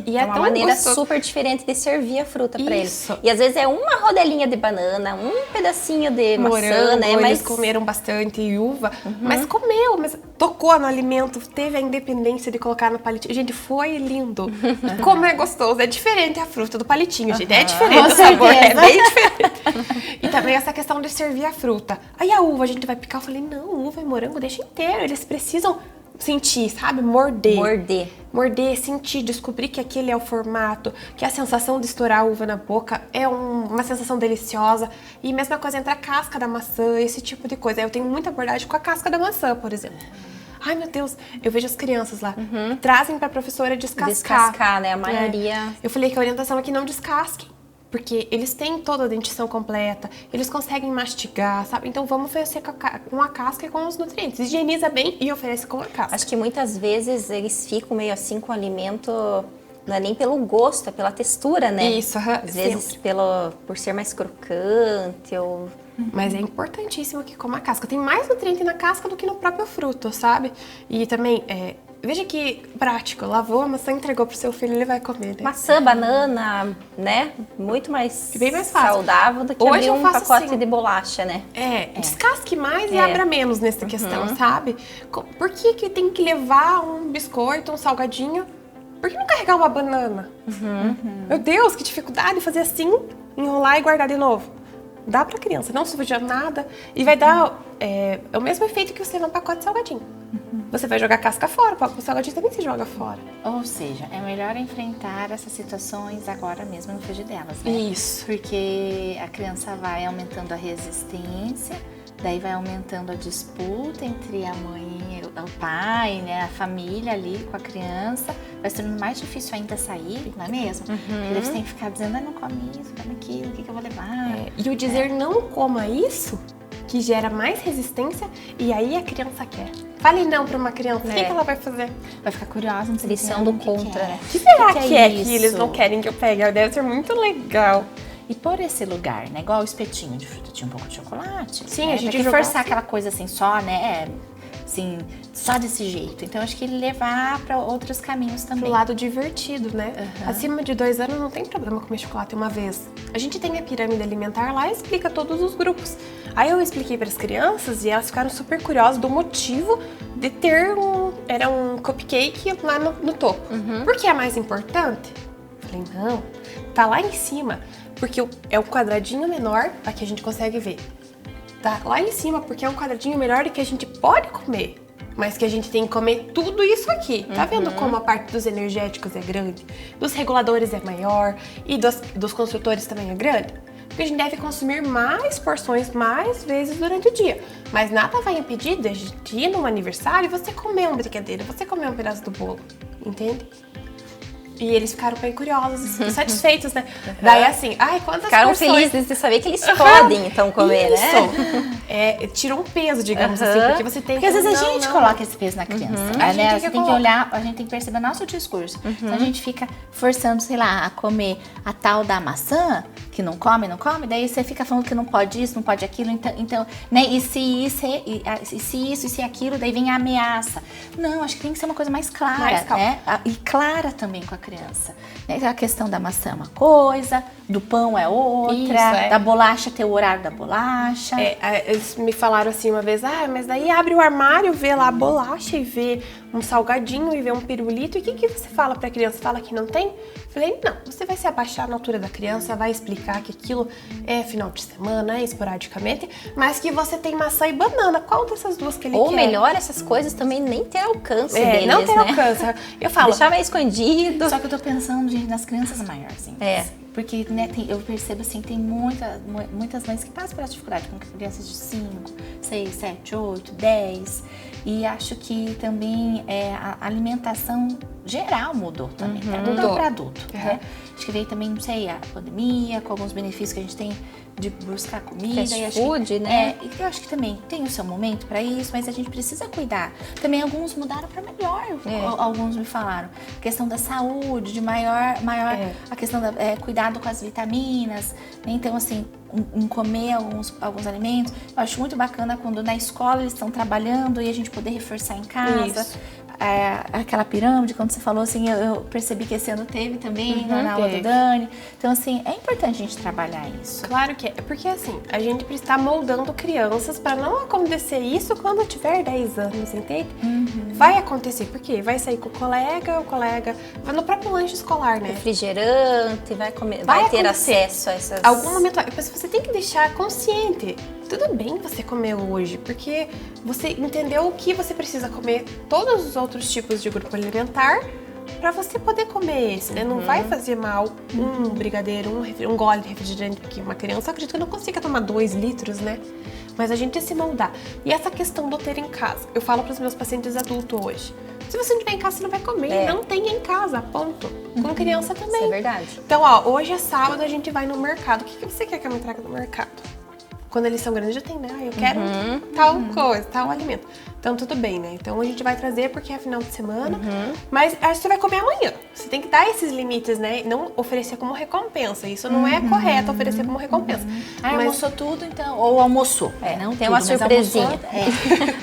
E É é uma tão maneira gostoso. super diferente de servir a fruta para eles. Isso. E às vezes é uma rodelinha de banana, um pedacinho de maçã, Morango, né? eles Mas comeram bastante e uva, mas comeu, mas tocou no alimento, teve a independência de colocar no palitinho. Gente, foi lindo. E como é gostoso, é diferente a fruta do palitinho, gente, é diferente Com o sabor, é certeza. bem diferente. E também essa questão de servir a fruta. Aí a uva, a gente vai picar, eu falei, não, uva e morango deixa inteiro, eles precisam sentir, sabe? Morder, sentir, descobrir que aquele é o formato, que a sensação de estourar a uva na boca é uma sensação deliciosa. E mesma coisa entre a casca da maçã, esse tipo de coisa. Eu tenho muita abordagem com a casca da maçã, por exemplo. Ai, meu Deus, eu vejo as crianças lá, trazem pra professora descascar, né? A maioria... Eu falei que a orientação é que não descasquem. Porque eles têm toda a dentição completa, eles conseguem mastigar, sabe? Então vamos oferecer com a casca e com os nutrientes. Higieniza bem e oferece com a casca. Acho que muitas vezes eles ficam meio assim com o alimento, não é nem pelo gosto, é pela textura, né? Isso, Às vezes por ser mais crocante ou... Mas é importantíssimo que coma a casca. Tem mais nutriente na casca do que no próprio fruto, sabe? E também, veja que prático. Lavou a maçã, entregou pro seu filho, ele vai comer, né? Maçã, banana, né? Muito mais, Bem mais fácil. saudável do que Hoje abrir eu um faço pacote assim. de bolacha, né? Descasque mais e abra menos nessa questão, sabe? Por que tem que levar um biscoito, um salgadinho? Por que não carregar uma banana? Meu Deus, que dificuldade fazer assim, enrolar e guardar de novo. Dá pra criança, não suja nada e vai dar o mesmo efeito que você levar um pacote de salgadinho. Você vai jogar casca fora, o salgadinho também se joga fora. Ou seja, é melhor enfrentar essas situações agora mesmo no frigir delas, né? Isso. Porque a criança vai aumentando a resistência, daí vai aumentando a disputa entre a mãe e o pai, né? A família ali com a criança. Vai se tornando mais difícil ainda sair, não é mesmo? Porque eles têm que ficar dizendo, não come isso, come aquilo, o que eu vou levar? E o dizer não coma isso, que gera mais resistência, e aí a criança quer. Fale não pra uma criança, o que ela vai fazer? Vai ficar curiosa, não sei Lição do contra, né? O que será que é isso? que eles não querem que eu pegue? Deve ser muito legal. E por esse lugar, né? Igual o espetinho de fruta, tinha um pouco de chocolate. Sim, né? a gente Tem que jogou forçar assim. aquela coisa assim só, né? Assim, só desse jeito. Então, acho que levar para outros caminhos também. Pro lado divertido, né? Acima de 2 anos não tem problema comer chocolate uma vez. A gente tem a pirâmide alimentar lá e explica todos os grupos. Aí eu expliquei para as crianças e elas ficaram super curiosas do motivo de ter era um cupcake lá no topo. Por que é mais importante? Falei, não, tá lá em cima, porque é o quadradinho menor, aqui a gente consegue ver. Tá lá em cima, porque é um quadradinho melhor do que a gente pode comer. Mas que a gente tem que comer tudo isso aqui. Tá vendo como a parte dos energéticos é grande? Dos reguladores é maior e dos construtores também é grande? Porque a gente deve consumir mais porções, mais vezes durante o dia. Mas nada vai impedir de a gente ir num aniversário e você comer um brigadeiro, você comer um pedaço do bolo. Entende? E eles ficaram bem curiosos e satisfeitos, né? Daí assim, ai, quantas Ficaram porções... felizes de saber que eles podem, então, comer, né? Tirou um peso, digamos assim, porque você tem Porque às vezes a não, gente não. coloca esse peso na criança. A gente Você tem que coloca. olhar, a gente tem que perceber o nosso discurso. Então a gente fica forçando, sei lá, a comer a tal da maçã, que não come, daí você fica falando que não pode isso, não pode aquilo, então né? E se isso e aquilo, daí vem a ameaça. Não, acho que tem que ser uma coisa mais clara, Mais calma. né? E clara também com a criança. Né? A questão da maçã é uma coisa, do pão é outra, Isso, da bolacha ter o horário da bolacha. Eles me falaram assim uma vez, mas daí abre o armário, vê lá a bolacha e vê um salgadinho e vê um pirulito, e o que você fala pra criança? Fala que não tem? Falei, não, você vai se abaixar na altura da criança, vai explicar que aquilo é final de semana, é esporadicamente, mas que você tem maçã e banana, qual dessas duas que ele Ou quer? melhor, essas coisas também nem ter alcance deles, não tem né? alcance. Eu falo, Deixar meio escondido. Só que eu tô pensando, gente, nas crianças maiorzinhas. Porque, né, eu percebo assim, tem muitas mães que passam por essa dificuldade com crianças de 5, 6, 7, 8, 10. E acho que também a alimentação geral mudou também, de adulto Mudou. para adulto. Né? Acho que veio também, não sei, a pandemia, com alguns benefícios que a gente tem de buscar comida. Fast e acho food, que, né? E eu acho que também tem o seu momento para isso, mas a gente precisa cuidar. Também alguns mudaram para melhor, alguns me falaram. A questão da saúde, de maior a questão da cuidado com as vitaminas. Né? Então, assim, em comer alguns alimentos. Eu acho muito bacana quando na escola eles estão trabalhando e a gente poder reforçar em casa. Isso. Aquela pirâmide, quando você falou assim, eu percebi que esse ano teve também na aula do Dani. Então, assim, é importante a gente trabalhar isso. Claro que é, porque assim, a gente precisa estar moldando crianças para não acontecer isso quando tiver 10 anos, entende? Vai acontecer, porque vai sair com o colega vai no próprio lanche escolar, né? Refrigerante, vai ter acontecer. acesso a essas... Algum momento, você tem que deixar consciente. Tudo bem você comer hoje, porque você entendeu o que você precisa comer, todos os outros tipos de grupo alimentar, para você poder comer esse, né? Não vai fazer mal um brigadeiro, um gole de refrigerante, porque uma criança, acredito que não consiga tomar 2 litros, né? Mas a gente se moldar. E essa questão do ter em casa, eu falo para os meus pacientes adultos hoje. Se você não tiver em casa, você não vai comer. Não tenha em casa, ponto. Com criança também. Isso é verdade. Então, ó, hoje é sábado, a gente vai no mercado. O que você quer que eu me traga do mercado? Quando eles são grandes, já tem, né? Eu quero tal coisa, tal alimento. Então, tudo bem, né? Então, a gente vai trazer porque é final de semana. Mas acho que você vai comer amanhã. Você tem que dar esses limites, né? Não oferecer como recompensa. Isso não é correto, oferecer como recompensa. Mas almoçou tudo, então. Ou almoçou. Não, tem tudo, uma mas surpresinha. almoçou,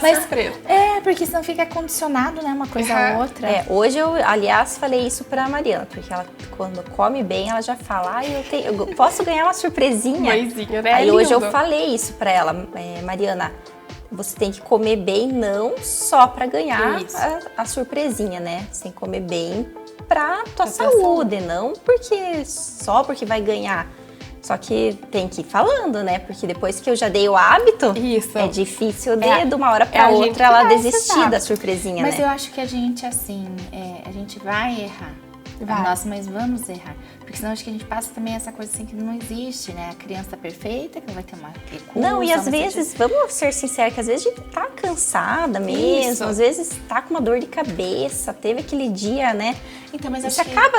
Mas, surpresa. Porque senão fica condicionado, né? Uma coisa a outra. Hoje eu, aliás, falei isso pra Mariana, porque ela, quando come bem, ela já fala, eu posso ganhar uma surpresinha. Coisinha, né? Aí É hoje eu lindo. falei isso pra ela, Mariana, você tem que comer bem, não só pra ganhar Isso. a surpresinha, né? Você tem que comer bem pra tua tua saúde, não só porque vai ganhar. Só que tem que ir falando, né? Porque depois que eu já dei o hábito, Isso. é difícil de uma hora é pra a gente outra ela criar esse desistir hábito. da surpresinha, Mas né? eu acho que a gente, assim, a gente vai errar. Vai. Nós mães vamos errar. Porque senão acho que a gente passa também essa coisa assim que não existe, né? A criança perfeita, que não vai ter uma recusa. Não, e às uma vezes, vamos ser sinceros, que às vezes a gente tá cansada mesmo, Isso. às vezes tá com uma dor de cabeça, teve aquele dia, né? Então, mas Você acho que acaba,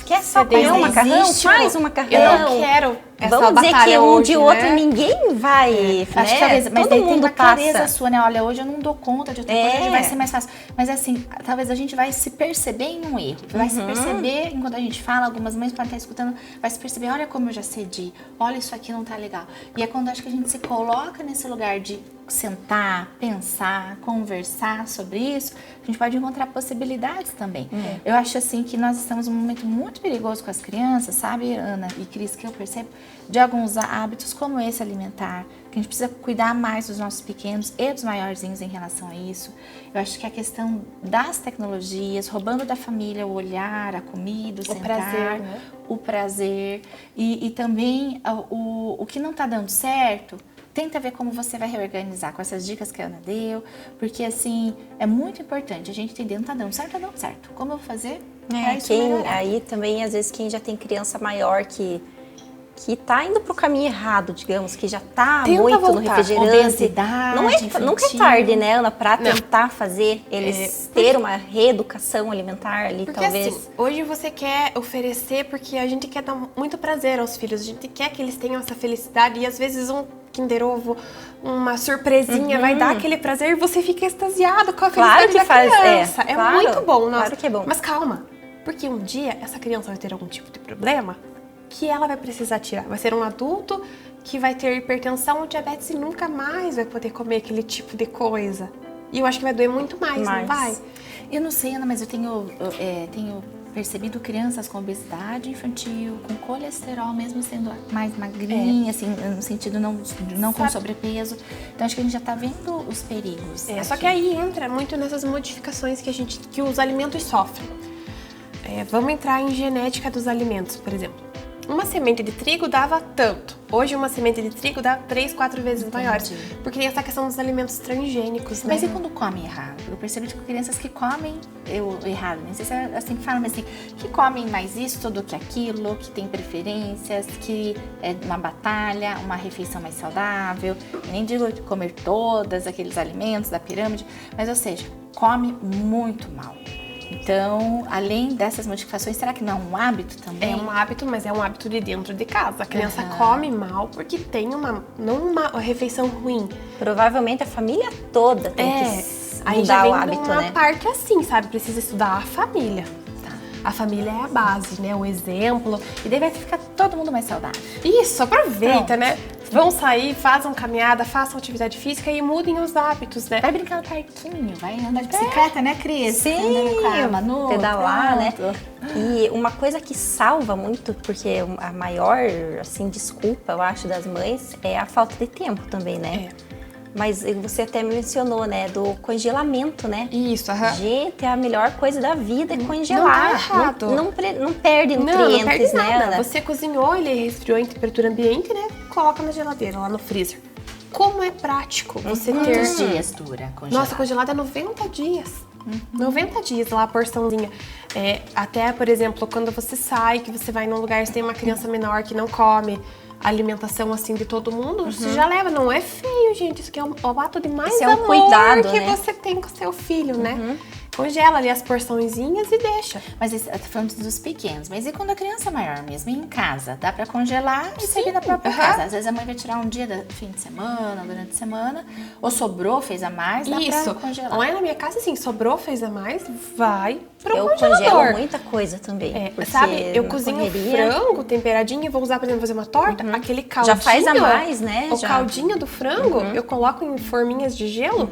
quer só Ceder, comer um né? macarrão? Existe Faz um- um macarrão. Eu não quero essa Vamos dizer que batalha um hoje, de outro né? ninguém vai, né? Acho que talvez, mas todo daí tem mundo uma clareza passa. sua, né? Olha, hoje eu não dou conta de outra coisa, hoje vai ser mais fácil. Mas assim, talvez a gente vai se perceber em um erro. Vai se perceber, enquanto a gente fala, algumas mães podem estar escutando, vai se perceber, olha como eu já cedi, olha isso aqui não tá legal. E é quando acho que a gente se coloca nesse lugar de sentar, pensar, conversar sobre isso, a gente pode encontrar possibilidades também. Eu acho assim que nós estamos num momento muito perigoso com as crianças, sabe, Ana e Cris, que eu percebo, de alguns hábitos como esse alimentar, que a gente precisa cuidar mais dos nossos pequenos e dos maiorzinhos em relação a isso. Eu acho que a questão das tecnologias, roubando da família o olhar, a comida, o sentar, prazer, né? o prazer e também o que não está dando certo. Tenta ver como você vai reorganizar com essas dicas que a Ana deu, porque assim, é muito importante a gente entender, não tá dando certo, tá dando certo. Como eu vou fazer pra isso melhorar? Aí também, às vezes, quem já tem criança maior que tá indo pro caminho errado, digamos, que já tá Tenta muito no voltar. refrigerante. Obesidade Nunca é infantil. tarde, né, Ana, pra Não. tentar fazer eles ter uma reeducação alimentar ali, Porque talvez. assim, hoje você quer oferecer porque a gente quer dar muito prazer aos filhos, a gente quer que eles tenham essa felicidade e às vezes um Kinder Ovo, uma surpresinha vai dar aquele prazer e você fica extasiado com a Claro felicidade que da faz, criança. É claro, muito bom, nossa. claro que é bom. Mas calma, porque um dia essa criança vai ter algum tipo de problema que ela vai precisar tirar. Vai ser um adulto que vai ter hipertensão ou diabetes e nunca mais vai poder comer aquele tipo de coisa. E eu acho que vai doer muito mais, não vai? Eu não sei, Ana, mas eu tenho percebido crianças com obesidade infantil, com colesterol, mesmo sendo mais magrinha, assim, no sentido não com sobrepeso. Então acho que a gente já tá vendo os perigos. Só que aí entra muito nessas modificações que os alimentos sofrem. Vamos entrar em genética dos alimentos, por exemplo. Uma semente de trigo dava tanto. Hoje uma semente de trigo dá 3, 4 vezes maiores. Porque tem essa questão dos alimentos transgênicos, né? Mas e quando comem errado? Eu percebo que crianças que comem errado, não sei se é assim que fala, mas assim, que comem mais isso do que aquilo, que tem preferências, que é uma batalha, uma refeição mais saudável. Eu nem digo comer todos aqueles alimentos da pirâmide, mas ou seja, come muito mal. Então, além dessas modificações, será que não é um hábito também? É um hábito, mas é um hábito de dentro de casa. A criança come mal porque tem não uma refeição ruim. Provavelmente a família toda tem que aí já mudar vem o hábito, uma né? parte assim, sabe? Precisa estudar a família. A família é a base, né? O exemplo. E daí vai ficar todo mundo mais saudável. Isso, aproveita, Pronto. né? Vão sair, façam caminhada, façam atividade física e mudem os hábitos, né? Vai brincar no parquinho, vai andar de bicicleta, né, Cris? Sim, Andando com a Manu, pedalar, né? pronto. E uma coisa que salva muito, porque a maior, assim, desculpa, eu acho, das mães é a falta de tempo também, né? Mas você até mencionou, né, do congelamento, né? Isso, Gente, é a melhor coisa da vida é congelar. Não tá errado. Não perde nutrientes, não perde né, nada. Ana? Você cozinhou, ele resfriou em temperatura ambiente, né? Coloca na geladeira, lá no freezer. Como é prático você ter... Quantos dias dura congelado? Nossa, congelado é 90 dias. 90 dias lá a porçãozinha. Até, por exemplo, quando você sai, que você vai num lugar, você tem uma criança menor que não come alimentação assim de todo mundo, você já leva. Não é feio, gente. Isso aqui é o ato de mais Isso é um amor cuidado, que né? você tem com seu filho, né? Congela ali as porçõezinhas e deixa. Mas eu tô falando dos pequenos. Mas e quando a criança é maior mesmo, em casa? Dá pra congelar e servir na própria casa. Às vezes a mãe vai tirar um dia do fim de semana, durante a semana. Ou sobrou, fez a mais, dá pra congelar. Lá na minha casa, assim, sobrou, fez a mais, vai pro Eu congelador. congelo muita coisa também. Porque Sabe, eu na cozinho correria, frango temperadinho e vou usar, por exemplo, fazer uma torta. Aquele caldinho. Já faz a mais, né? O Já. caldinho do frango, eu coloco em forminhas de gelo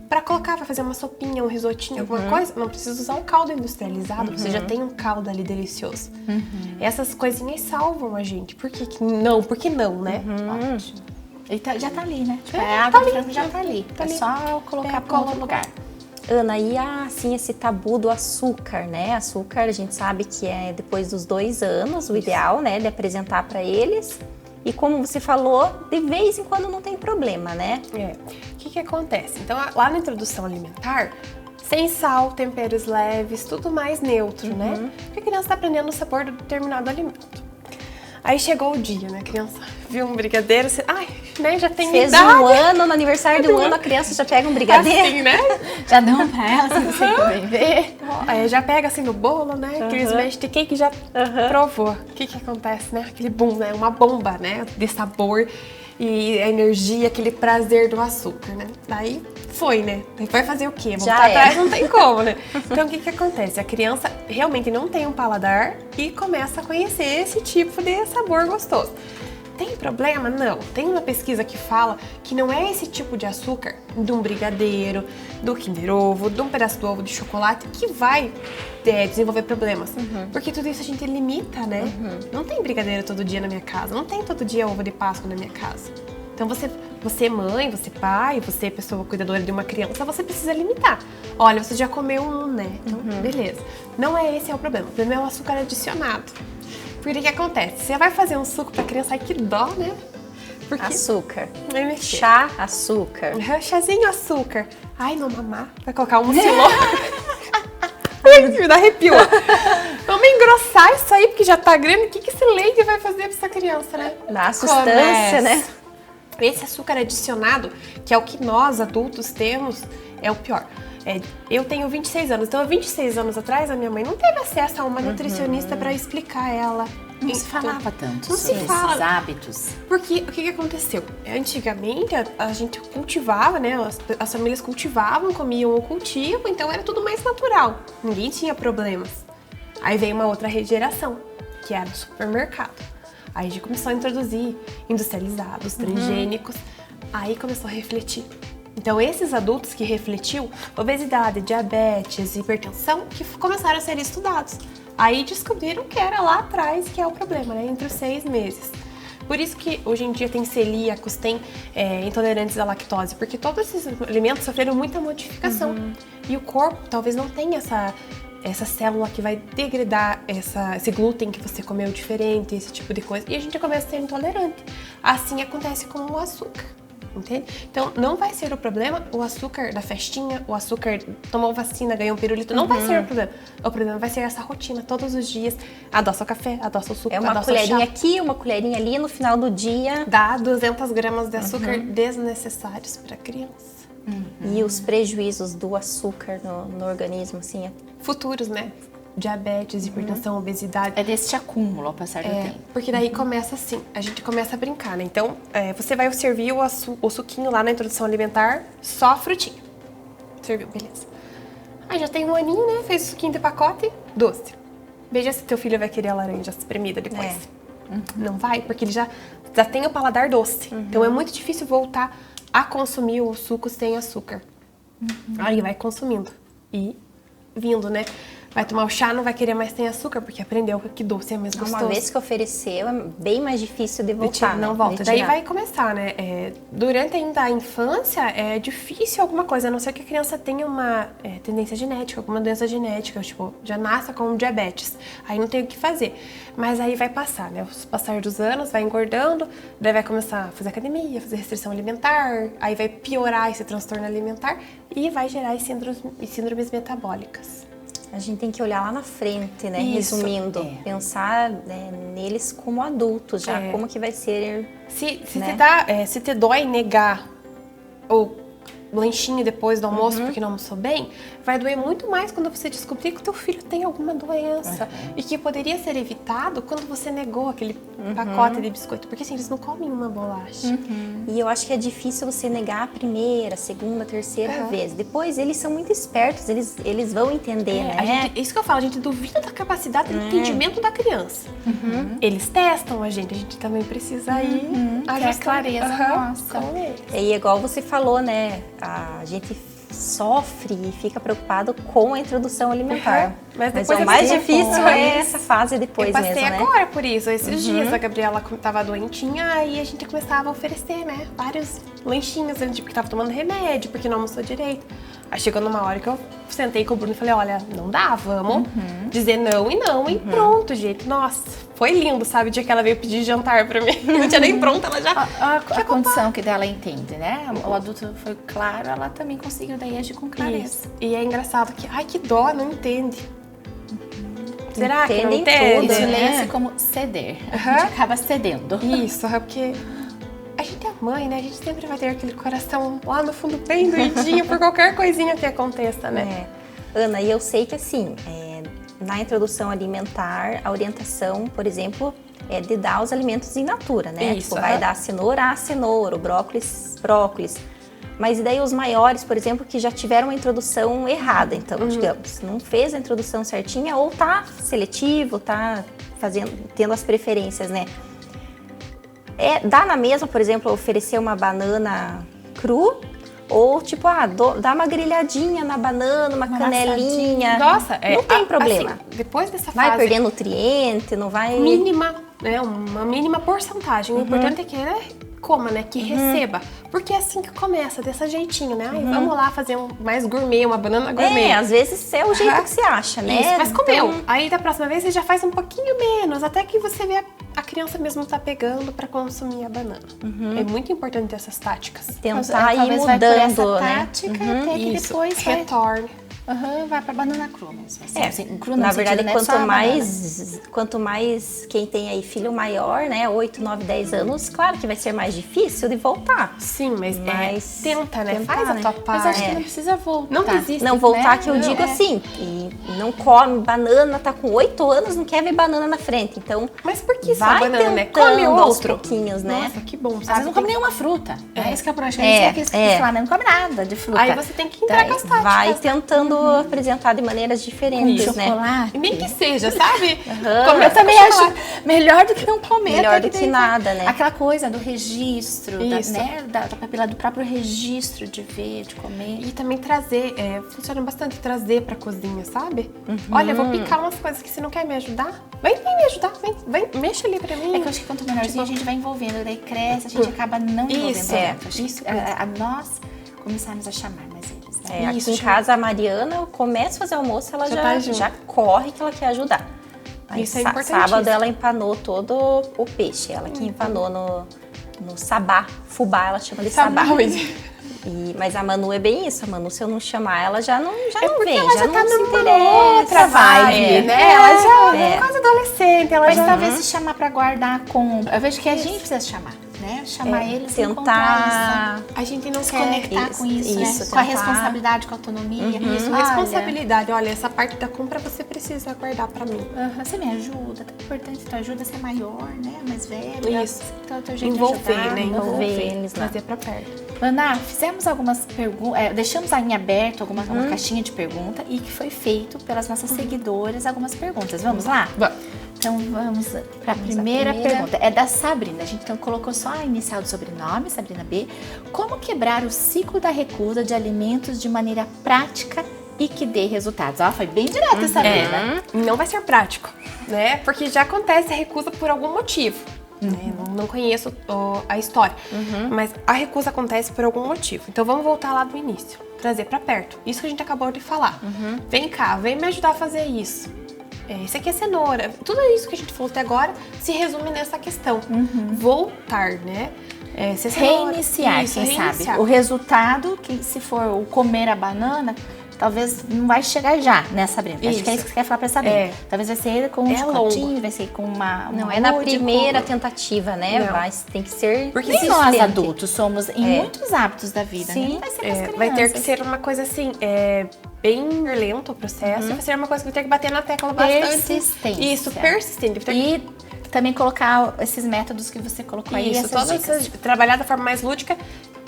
pra colocar, pra fazer uma sopinha, um risotinho, alguma coisa. Não precisa usar um caldo industrializado, você já tem um caldo ali delicioso. Essas coisinhas salvam a gente. Por que não? Por que não, né? Ótimo. E já tá ali, né? Tipo, É, a água tá do ali, frango já tá ali. tá É ali. só colocar pra outro lugar. Ana, e assim, esse tabu do açúcar, né? Açúcar, a gente sabe que é depois dos 2 anos, o ideal, né? De apresentar para eles. E como você falou, de vez em quando não tem problema, né? O que acontece? Então, lá na introdução alimentar, sem sal, temperos leves, tudo mais neutro, né? Porque a criança tá aprendendo o sabor do determinado alimento. Aí chegou o dia, né? A criança viu um brigadeiro, né? Já tem Fez idade. 1 ano, no aniversário de 1 ano, a criança já pega um brigadeiro. Assim, né? Já dão pra ela, você não sei como ver. Já pega assim no bolo, né? Aqueles smash de cake já provou. O que acontece, né? Aquele boom, né? Uma bomba, né? De sabor e a energia, aquele prazer do açúcar, né? Daí foi, né? Vai fazer o quê? Voltar atrás não tem como, né? Então o que acontece? A criança realmente não tem um paladar e começa a conhecer esse tipo de sabor gostoso. Tem problema? Não. Tem uma pesquisa que fala que não é esse tipo de açúcar de um brigadeiro, do Kinder Ovo, de um pedaço do ovo de chocolate que vai desenvolver problemas. Porque tudo isso a gente limita, né? Não tem brigadeiro todo dia na minha casa, não tem todo dia ovo de Páscoa na minha casa. Então você mãe, você pai, você pessoa cuidadora de uma criança, você precisa limitar. Olha, você já comeu um, né? Então, beleza. Não é esse o problema. O problema é o açúcar adicionado. Porque o que acontece? Você vai fazer um suco pra criança, ai que dó, né? Porque Açúcar. vai mexer. Chá, açúcar. Chazinho açúcar. Ai, não mamar. Vai colocar um mucilão. Ai, me dá arrepio. Vamos engrossar isso aí, porque já tá grande. O que esse leite vai fazer pra essa criança, né? Dá sustância, né? Esse açúcar adicionado, que é o que nós adultos temos, é o pior. Eu tenho 26 anos, então há 26 anos atrás a minha mãe não teve acesso a uma nutricionista para explicar ela. Não se falava tanto Não sobre se esses fala. hábitos. Porque o que aconteceu? Antigamente a gente cultivava, né? As famílias cultivavam, comiam o cultivo, então era tudo mais natural. Ninguém tinha problemas. Aí veio uma outra geração, que era do supermercado. Aí a gente começou a introduzir industrializados, transgênicos. Aí começou a refletir. Então, esses adultos que refletiu, obesidade, diabetes, hipertensão, que começaram a ser estudados. Aí descobriram que era lá atrás que é o problema, né? Entre os 6 meses. Por isso que hoje em dia tem celíacos, tem intolerantes à lactose, porque todos esses alimentos sofreram muita modificação. E o corpo talvez não tenha essa célula que vai degradar esse glúten que você comeu diferente, esse tipo de coisa. E a gente começa a ser intolerante. Assim acontece com o açúcar. Entende? Então, não vai ser o problema o açúcar da festinha, o açúcar tomou vacina, ganhou um pirulito, não vai ser o problema. O problema vai ser essa rotina, todos os dias, adoça o café, adoça o suco, É uma adoça o colherinha chá. aqui, uma colherinha ali, no final do dia. Dá 200 gramas de açúcar desnecessários para a criança. E os prejuízos do açúcar no organismo, assim, Futuros, né? Diabetes, hipertensão, obesidade. É desse acúmulo ao passar do tempo. Porque daí começa assim, a gente começa a brincar, né? Então, você vai servir o suquinho lá na introdução alimentar, só frutinha. Serviu, beleza. Aí já tem um aninho, né? Fez o suquinho de pacote, doce. Veja se teu filho vai querer a laranja espremida depois. Não vai, porque ele já tem o paladar doce. Então é muito difícil voltar a consumir o suco sem açúcar. Aí vai consumindo e vindo, né? Vai tomar o chá, não vai querer mais sem açúcar, porque aprendeu que doce é mais gostoso. Uma vez que ofereceu, é bem mais difícil de voltar, Não né? volta. De Daí tirar. vai começar, né? Durante ainda a infância, é difícil alguma coisa, a não ser que a criança tenha uma tendência genética, alguma doença genética, tipo, já nasça com diabetes. Aí não tem o que fazer. Mas aí vai passar, né? Os passar dos anos, vai engordando, daí vai começar a fazer academia, fazer restrição alimentar, aí vai piorar esse transtorno alimentar e vai gerar as síndromes metabólicas. A gente tem que olhar lá na frente, né? Isso, Resumindo, pensar neles como adultos já, como que vai ser. Se né? se te dói negar o lanchinho depois do almoço porque não almoçou bem, vai doer muito mais quando você descobrir que o teu filho tem alguma doença e que poderia ser evitado quando você negou aquele pacote de biscoito, porque assim, eles não comem uma bolacha. E eu acho que é difícil você negar a primeira, segunda, terceira vez. Depois, eles são muito espertos, eles vão entender, né? Isso que eu falo, a gente duvida da capacidade de entendimento da criança. Eles testam a gente também precisa ir Ter a clareza nossa. com eles. E igual você falou, né? A gente sofre e fica preocupado com a introdução alimentar. Mas Mas depois o mais você difícil depois- é essa fase depois Eu passei mesmo, né? agora por isso. Esses dias a Gabriela tava doentinha e a gente começava a oferecer, né? Vários lanchinhos, porque tava tomando remédio, porque não almoçou direito. Aí chegou numa hora que eu sentei com o Bruno e falei, olha, não dá, vamos dizer não e pronto, gente. Nossa, foi lindo, sabe? O dia que ela veio pedir jantar pra mim. Não tinha nem pronto, ela já... A condição que dela entende, né? O adulto foi claro, ela também conseguiu daí agir com clareza. Isso. E é engraçado que, ai, que dó, não entende. Será que não Entendem entende? tudo, Isso né? lê-se como ceder. A gente acaba cedendo. Isso, porque a gente é mãe, né? A gente sempre vai ter aquele coração lá no fundo bem doidinho por qualquer coisinha que aconteça, né? Ana, e eu sei que assim, na introdução alimentar, a orientação, por exemplo, é de dar os alimentos in natura, né? Isso, Tipo, vai dar a cenoura, o brócolis. Mas e daí os maiores, por exemplo, que já tiveram uma introdução errada, então, digamos, não fez a introdução certinha ou tá seletivo, tá tendo as preferências, né? Dá na mesma, por exemplo, oferecer uma banana cru ou tipo, dá uma grelhadinha na banana, uma canelinha. Nossa, não tem problema. Assim, depois dessa Vai fase perder nutriente, não vai... mínima, né? Uma mínima porcentagem. O importante é que ela coma, né? Que receba. Porque é assim que começa, dessa jeitinho, né? Ai, vamos lá fazer mais gourmet, uma banana gourmet. às vezes é o jeito que você acha, né? Isso, mas comeu. Então, Aí da próxima vez você já faz um pouquinho menos, até que você vê a criança mesmo tá pegando pra consumir a banana. É muito importante essas táticas. tentar ir Talvez vai por essa mudando, né? tática até que Isso, depois vai, retorne. vai pra banana crua mesmo. Assim, cru no Na sentido, verdade, né, só a quanto mais quem tem aí filho maior, né, 8, 9, 10 anos, claro que vai ser mais difícil de voltar. Sim, mas tenta, né? tentar, Faz a né? tua Mas parte. acho que não precisa voltar. Não desiste. Não, voltar né? que eu digo assim, e não come banana, tá com 8 anos, não quer ver banana na frente, então Mas por que só vai banana, né? tentando Come aos outro. pouquinos, né? Nossa, que bom, Às sabe? vezes não come nenhuma fruta. É isso que é o problema. É, Aqueles que falam, não come nada de fruta. Aí você tem que entrar com as táticas. Vai tentando apresentar de maneiras diferentes, né? Chocolate. E nem que seja, sabe? Eu também acho melhor do que não comer. Melhor até do que daí nada, né? Aquela coisa do registro, Isso. da papila, do próprio registro de ver, de comer. E também trazer, funciona bastante trazer pra cozinha, sabe? Olha, eu vou picar umas coisas que você não quer me ajudar. Vem me ajudar, vem, mexe ali pra mim. É que eu acho que quanto menorzinho a gente vai envolvendo, daí cresce, a gente acaba não envolvendo Isso, tanto. Acho que isso nós começarmos a chamar mais eles. Né? Aqui Isso, em casa, a Mariana, eu começo a fazer almoço, ela Já tá junto. já corre que ela quer ajudar. Aí, Isso é importantíssimo. sábado ela empanou todo o peixe, ela que empanou no sabá, fubá, ela chama de sabá. Mas a Manu é bem isso, a Manu, se eu não chamar, ela já não vem, ela já não tá se numa interessa. outra vibe, né? Ela já é quase adolescente, ela Mas já... talvez se chamar pra guardar com... Eu vejo que a gente precisa chamar, né? Chamar eles e tentar encontrar A gente não se quer conectar com isso, né? Com a tentar. responsabilidade, com a autonomia. Isso, Olha, responsabilidade. Olha, essa parte da compra você precisa guardar pra mim. você me ajuda, é importante tua ajuda ser maior, né? Mais velha. Isso. Então, teu jeito de Envolver, ajudar, né? envolver eles lá. Trazer pra perto. Ana, fizemos algumas perguntas, deixamos aí em aberto uma caixinha de pergunta e que foi feito pelas nossas seguidoras algumas perguntas. Vamos lá? Vamos. Então vamos para a primeira pergunta. É da Sabrina. A gente então colocou só a inicial do sobrenome, Sabrina B. Como quebrar o ciclo da recusa de alimentos de maneira prática e que dê resultados? Ó, foi bem direta, Sabrina. Não vai ser prático, né? Porque já acontece a recusa por algum motivo. Né? Não conheço a história, mas a recusa acontece por algum motivo. Então vamos voltar lá do início, trazer pra perto. Isso que a gente acabou de falar. Vem cá, vem me ajudar a fazer isso. Isso aqui é cenoura. Tudo isso que a gente falou até agora se resume nessa questão. Voltar, né? Ser cenoura. Reiniciar, Isso, quem sabe. O resultado, que se for o comer a banana, talvez não vai chegar já, né, Sabrina? Acho que é isso que você quer falar pra Sabrina. Talvez vai ser com um chicotinho, vai ser com uma Não é na lúdico. primeira tentativa, né? Não. Mas tem que ser Porque nem nós adultos somos em muitos hábitos da vida, Sim. né? Vai ser com as crianças. Vai ter que ser uma coisa assim, bem lento o processo. Vai ser uma coisa que vai ter que bater na tecla bastante. Persistência. Isso, persistente. Vai ter que E também colocar esses métodos que você colocou aí, Isso, essas todas dicas. essas, trabalhar da forma mais lúdica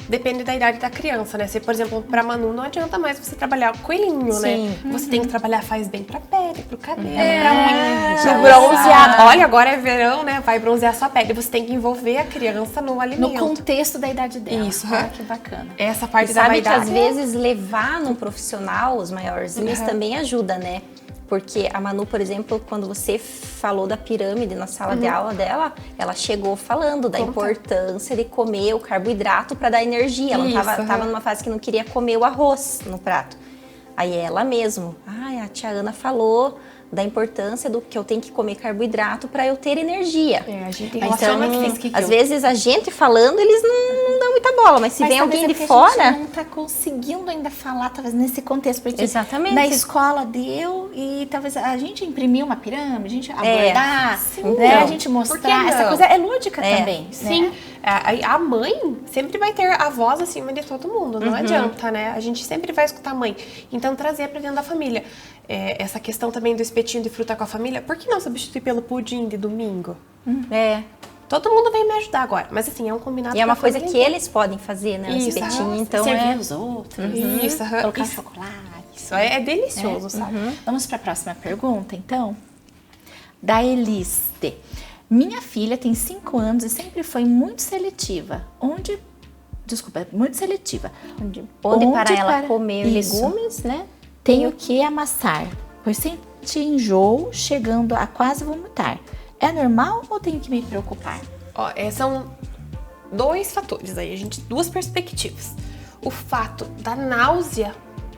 depende da idade da criança, né? Se, por exemplo, pra Manu não adianta mais você trabalhar o coelhinho, né? Você tem que trabalhar, faz bem pra pele, pro cabelo, pra unha, já no bronzeado. Olha, agora é verão, né? Vai bronzear sua pele. Você tem que envolver a criança no alimento. No contexto da idade dela. Isso. Olha que bacana. Essa parte E da sabe que vaidade. às vezes levar num profissional, os maiorzinhos, também ajuda, né? Porque a Manu, por exemplo, quando você falou da pirâmide na sala de aula dela, ela chegou falando da importância de comer o carboidrato para dar energia. Ela tava numa fase que não queria comer o arroz no prato. Aí ela mesmo, a tia Ana falou da importância do que eu tenho que comer carboidrato para eu ter energia. A gente Então, relaciona às vezes a gente falando, eles não dão muita bola, mas se vem alguém de fora... A gente não tá conseguindo ainda falar, talvez, nesse contexto. Porque Exatamente. na escola deu e talvez a gente imprimir uma pirâmide, a gente abordar, né? Não. A gente Por que mostrar. não? Essa coisa é lúdica também, Sim, né? a mãe sempre vai ter a voz acima de todo mundo, não adianta, né? A gente sempre vai escutar a mãe. Então, trazer pra dentro da família. Essa questão também do espetinho de fruta com a família, por que não substituir pelo pudim de domingo? Todo mundo vem me ajudar agora, mas assim, é um combinado. E é uma pra coisa família que inteira. eles podem fazer, né? O Isso, espetinho, então Servir os outros, Isso, colocar isso. chocolate. Isso é delicioso, sabe? Vamos para a próxima pergunta, então? Da Eliste. Minha filha tem 5 anos e sempre foi muito seletiva. Muito seletiva. Onde para ela para- comer Isso. legumes, né? Tenho que amassar, pois senti enjoo chegando a quase vomitar. É normal ou tenho que me preocupar? Ó, são 2 fatores aí, duas perspectivas. O fato da náusea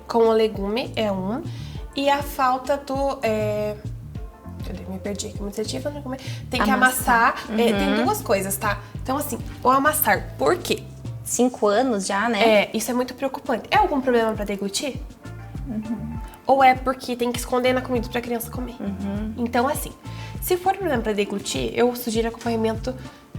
com o legume é um, e a falta do... me perdi aqui, muito seletiva, né? Tem que amassar. Tem 2 coisas, tá? Então, assim, o amassar, por quê? 5 anos já, né? Isso é muito preocupante. É algum problema pra deglutir? Ou é porque tem que esconder na comida pra criança comer? Então, assim, se for problema pra deglutir, eu sugiro acompanhamento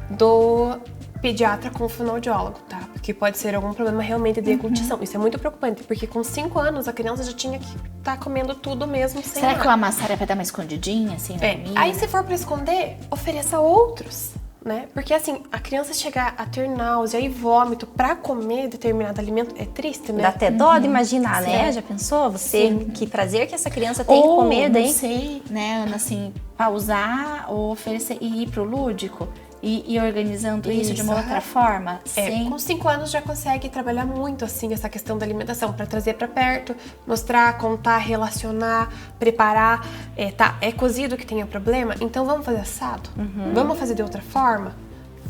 do pediatra com o fonoaudiólogo, tá? Porque pode ser algum problema realmente de deglutição. Isso é muito preocupante, porque com 5 anos a criança já tinha que estar comendo tudo mesmo sem Será que o nada. amassar é pra dar uma escondidinha, assim, na comida? Aí se for pra esconder, ofereça outros, né? Porque assim, a criança chegar a ter náusea e vômito pra comer determinado alimento é triste, né? Dá até dó de imaginar, né? Já pensou? Que prazer que essa criança tem em Ou, comer, não daí? sei, né, Ana, assim, pausar ou oferecer e ir pro lúdico e ir organizando isso de uma outra forma, sem... Com 5 anos já consegue trabalhar muito assim essa questão da alimentação pra trazer pra perto, mostrar, contar, relacionar, preparar. É cozido que tenha problema, então vamos fazer assado? Vamos fazer de outra forma?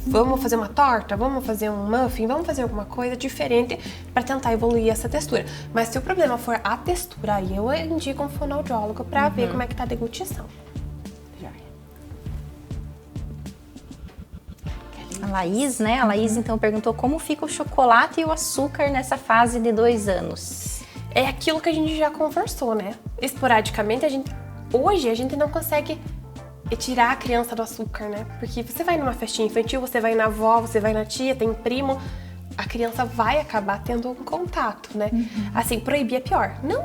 Vamos fazer uma torta? Vamos fazer um muffin? Vamos fazer alguma coisa diferente pra tentar evoluir essa textura. Mas se o problema for a textura, aí eu indico um fonoaudiólogo pra ver como é que tá a deglutição. A Laís, né? A Laís, então, perguntou como fica o chocolate e o açúcar nessa fase de 2 anos. É aquilo que a gente já conversou, né? Esporadicamente, hoje a gente não consegue tirar a criança do açúcar, né? Porque você vai numa festinha infantil, você vai na avó, você vai na tia, tem primo, a criança vai acabar tendo um contato, né? Assim, proibir é pior. Não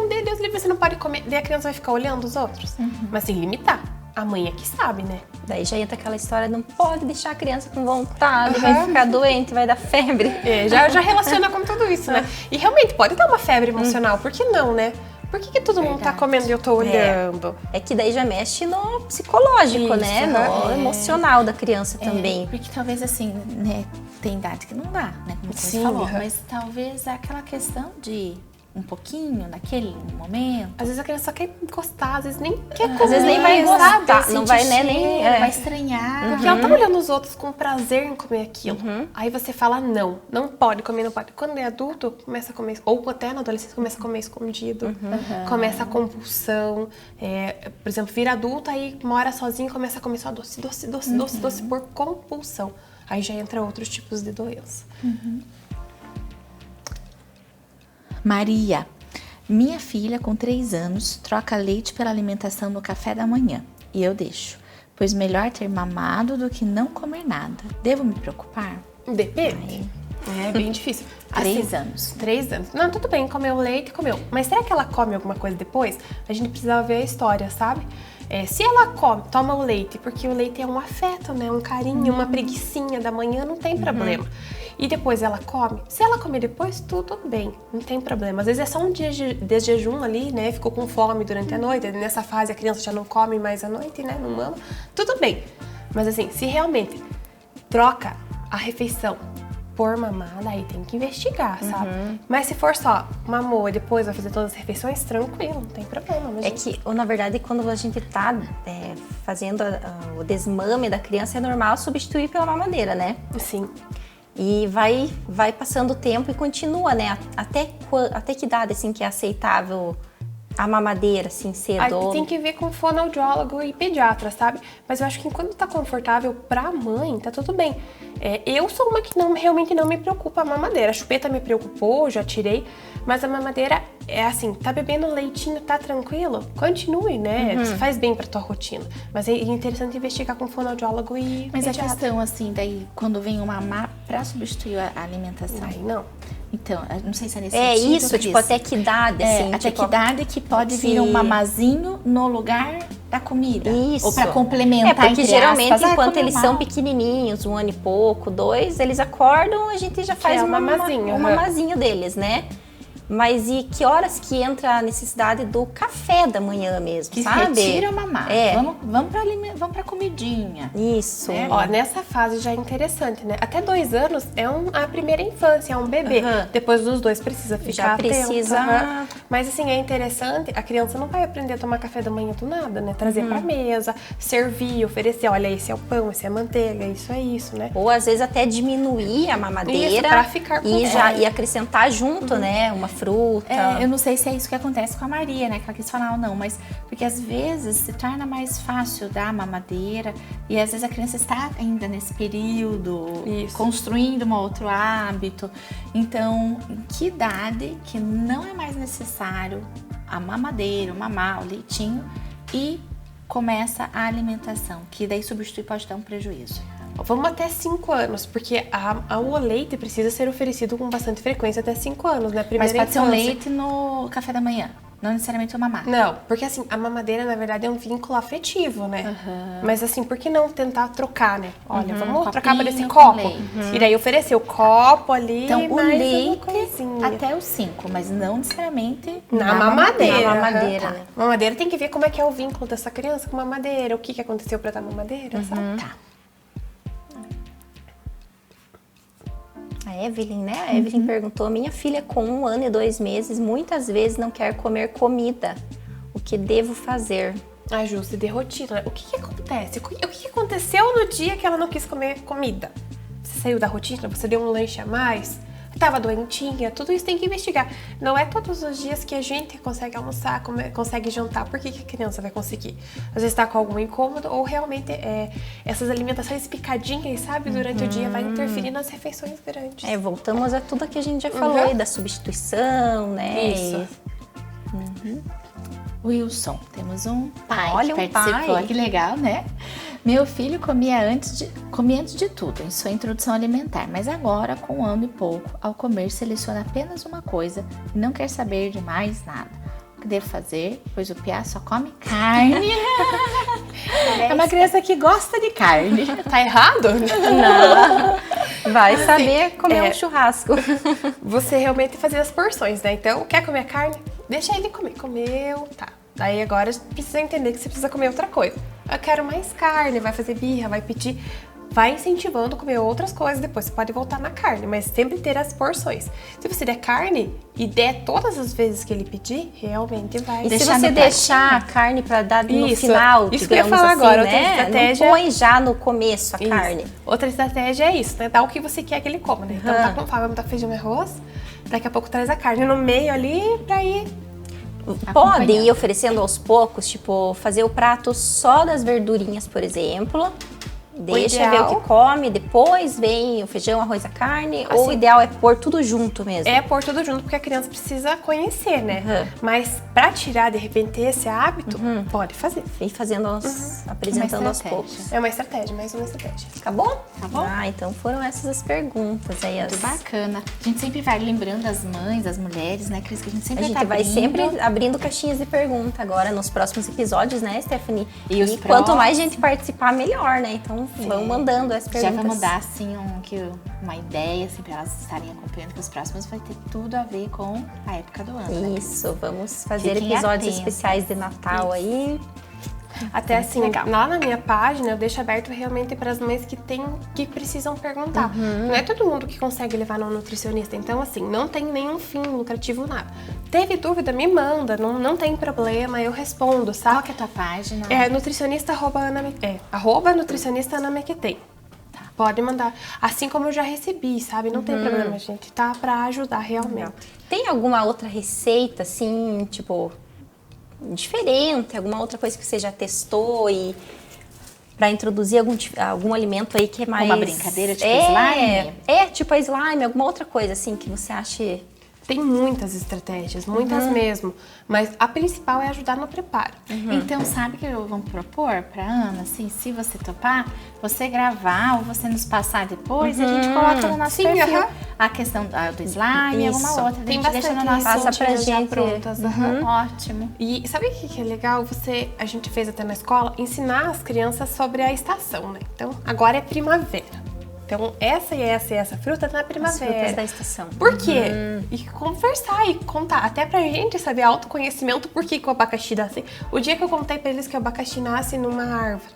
dê, Deus livre, você não pode comer. Daí a criança vai ficar olhando os outros. Mas assim, limitar. A mãe é que sabe, né? Daí já entra aquela história, não pode deixar a criança com vontade, vai ficar doente, vai dar febre. Já relaciona com tudo isso, né? E realmente pode dar uma febre emocional, por que não, né? Por que todo mundo tá comendo e eu tô olhando? É que daí já mexe no psicológico, né? No emocional da criança também. Porque talvez assim, né, tem idade que não dá, né? Como você falou, mas talvez aquela questão de um pouquinho naquele momento. Às vezes a criança só quer encostar, às vezes nem quer comer. Às vezes nem vai gostar, não vai nem vai estranhar. Porque ela tá olhando os outros com prazer em comer aquilo. Aí você fala não pode comer, não pode. Quando é adulto, começa a comer, ou até na adolescência começa a comer escondido, começa a compulsão. Por exemplo, vira adulto, aí mora sozinho e começa a comer só doce por compulsão. Aí já entra outros tipos de doença. Maria, minha filha com 3 anos troca leite pela alimentação no café da manhã e eu deixo, pois melhor ter mamado do que não comer nada. Devo me preocupar? Depende. É bem difícil. 3 anos. 3 anos. Não, tudo bem, comeu leite, comeu. Mas será que ela come alguma coisa depois? A gente precisa ver a história, sabe? Se ela toma o leite, porque o leite é um afeto, né? Um carinho, uma preguicinha da manhã, não tem problema. E depois ela come. Se ela comer depois, tudo bem, não tem problema. Às vezes é só um dia de jejum ali, né? Ficou com fome durante a noite. Nessa fase a criança já não come mais à noite, né? Não mama. Tudo bem. Mas assim, se realmente troca a refeição por mamada, aí tem que investigar, sabe? Mas se for só mamou e depois vai fazer todas as refeições, tranquilo, não tem problema. É que, na verdade, quando a gente tá fazendo o desmame da criança, é normal substituir pela mamadeira, né? Sim. E vai passando o tempo e continua, né? Até que idade, assim, que é aceitável a mamadeira, assim, cedo? Aí tem que ver com fonoaudiólogo e pediatra, sabe? Mas eu acho que enquanto tá confortável pra mãe, tá tudo bem. Eu sou uma que realmente não me preocupa a mamadeira. A chupeta me preocupou, já tirei. Mas a mamadeira é assim, tá bebendo leitinho, tá tranquilo? Continue, né? Isso faz bem pra tua rotina. Mas é interessante investigar com fonoaudiólogo e Mas pediatra. a questão, assim, daí, quando vem o mamar pra substituir a alimentação. Aí não. Então, não sei se é nesse sentido. Isso, tipo, até que idade, assim. Até tipo, que idade que pode vir um mamazinho no lugar da comida. Isso. Ou pra complementar, porque geralmente, aspas, enquanto eles são pequenininhos, 1 ano e pouco, 2, eles acordam, a gente já faz o um mamazinho deles, né? Mas e que horas que entra a necessidade do café da manhã mesmo, que sabe? retira o mamar. Vamos pra comidinha. Isso. Ó, nessa fase já é interessante, né? Até 2 anos é a primeira infância, é um bebê. Depois dos 2 precisa ficar Já precisa. atento. Mas assim, é interessante, a criança não vai aprender a tomar café da manhã do nada, né? Trazer pra mesa, servir, oferecer, olha, esse é o pão, esse é a manteiga, isso é isso, né? Ou às vezes até diminuir a mamadeira Isso, pra ficar com e acrescentar junto, né? Uma fruta. Eu não sei se é isso que acontece com a Maria, né? Que ela quis falar ou não, mas porque às vezes se torna mais fácil dar mamadeira e às vezes a criança está ainda nesse período, construindo um outro hábito. Então, em que idade que não é mais necessário a mamadeira, o mamar, o leitinho e começa a alimentação, que daí substitui pode dar um prejuízo. Vamos até 5 anos, porque o leite precisa ser oferecido com bastante frequência até 5 anos, né? Mas pode ser um leite no café da manhã, não necessariamente o mamar. Não, porque assim, a mamadeira, na verdade, é um vínculo afetivo, né? Mas assim, por que não tentar trocar, né? Olha, vamos trocar por esse copo. E daí oferecer o copo ali, então, o leite coisinha. até os 5, mas não necessariamente na mamadeira. Na mamadeira, né? Mamadeira tem que ver como é que é o vínculo dessa criança com a mamadeira, o que aconteceu pra dar mamadeira, sabe? Tá. A Evelyn, né? A Evelyn perguntou: minha filha com 1 ano e 2 meses muitas vezes não quer comer comida. O que devo fazer? Ajuste de rotina, né? O que acontece? O que aconteceu no dia que ela não quis comer comida? Você saiu da rotina? Você deu um lanche a mais? Estava doentinha? Tudo isso tem que investigar. Não é todos os dias que a gente consegue almoçar, consegue jantar. Por que a criança vai conseguir? Às vezes está com algum incômodo ou realmente essas alimentações picadinhas, sabe? Durante o dia vai interferir nas refeições grandes. Voltamos a tudo que a gente já falou aí, da substituição, né? Isso. Wilson, temos um pai Olha, que um participou. pai. Que legal, né? Meu filho comia antes de tudo em sua introdução alimentar, mas agora, com 1 ano e pouco, ao comer, seleciona apenas uma coisa e não quer saber de mais nada. O que devo fazer? Pois o piá só come carne. É uma criança que gosta de carne. Tá errado? Não. Vai saber comer um churrasco. Você realmente fazer as porções, né? Então, quer comer carne? Deixa ele comer. Comeu, tá. Daí agora precisa entender que você precisa comer outra coisa. Eu quero mais carne, vai fazer birra, vai pedir. Vai incentivando a comer outras coisas depois. Você pode voltar na carne, mas sempre ter as porções. Se você der carne e der todas as vezes que ele pedir, realmente vai. E se Deixar você no deixar a carne para dar no Isso, final, isso que eu ia digamos falar assim, agora, outra né? estratégia- Não põe já no começo a Isso. carne. Outra estratégia é isso, né? Dar o que você quer que ele coma, né? Então tá com fome, vamos dar feijão e arroz. Daqui a pouco traz a carne no meio ali pra ir. Pode Acompanhando. ir oferecendo aos poucos, tipo, fazer o prato só das verdurinhas, por exemplo. Deixa ver ideal- o que come, depois vem o feijão, arroz, a carne. Ou o Assim, ideal é pôr tudo junto mesmo. É pôr tudo junto, porque a criança precisa conhecer, né? Uhum. Mas pra tirar, de repente, esse hábito, pode fazer. E fazendo apresentando aos estratégia. poucos. É uma estratégia, mais uma estratégia. Tá bom? Tá bom. Ah, então foram essas as perguntas aí. Muito bacana. A gente sempre vai lembrando as mães, as mulheres, né, Cris? Que a gente A sempre gente tá vai abrindo. sempre abrindo caixinhas de pergunta agora nos próximos episódios, né, Stephanie? E os quanto mais próximos. gente participar, melhor, né? Então vão mandando as Já perguntas. vamos dar, assim, uma ideia, assim, para elas estarem acompanhando, que os próximos vai ter tudo a ver com a época do ano. Né? Isso, vamos fazer Fiquem episódios atentas. especiais de Natal aí. Até assim, legal. lá na minha página eu deixo aberto realmente para as mães que precisam perguntar. Não é todo mundo que consegue levar no nutricionista. Então, assim, não tem nenhum fim lucrativo, nada. Teve dúvida, me manda, não tem problema, eu respondo, sabe? Qual que é a tua página? É nutricionista arroba nutricionista Ana Mequeten. Pode mandar. Assim como eu já recebi, sabe? Não tem problema, gente. Tá pra ajudar realmente. Tem alguma outra receita, assim, tipo, diferente? Alguma outra coisa que você já testou e pra introduzir algum alimento aí que é mais... Uma brincadeira, tipo slime? Tipo a slime, alguma outra coisa, assim, que você acha... Tem muitas estratégias, muitas mesmo. Mas a principal é ajudar no preparo. Então, sabe o que eu vou propor pra Ana? Assim, se você topar, você gravar ou você nos passar depois e a gente coloca no nosso Sim, perfil. aham. A questão do slime e alguma Isso. outra. Tem a gente deixa no bastante nosso Passa pra receitinhas já gente. prontas. Ótimo. E sabe o que é legal? A gente fez até na escola, ensinar as crianças sobre a estação, né? Então, agora é primavera. Então, essa e essa fruta tá na As primavera. frutas da estação. Por quê? E conversar e contar. Até pra gente saber autoconhecimento, por que o abacaxi dá assim. O dia que eu contei pra eles que o abacaxi nasce numa árvore.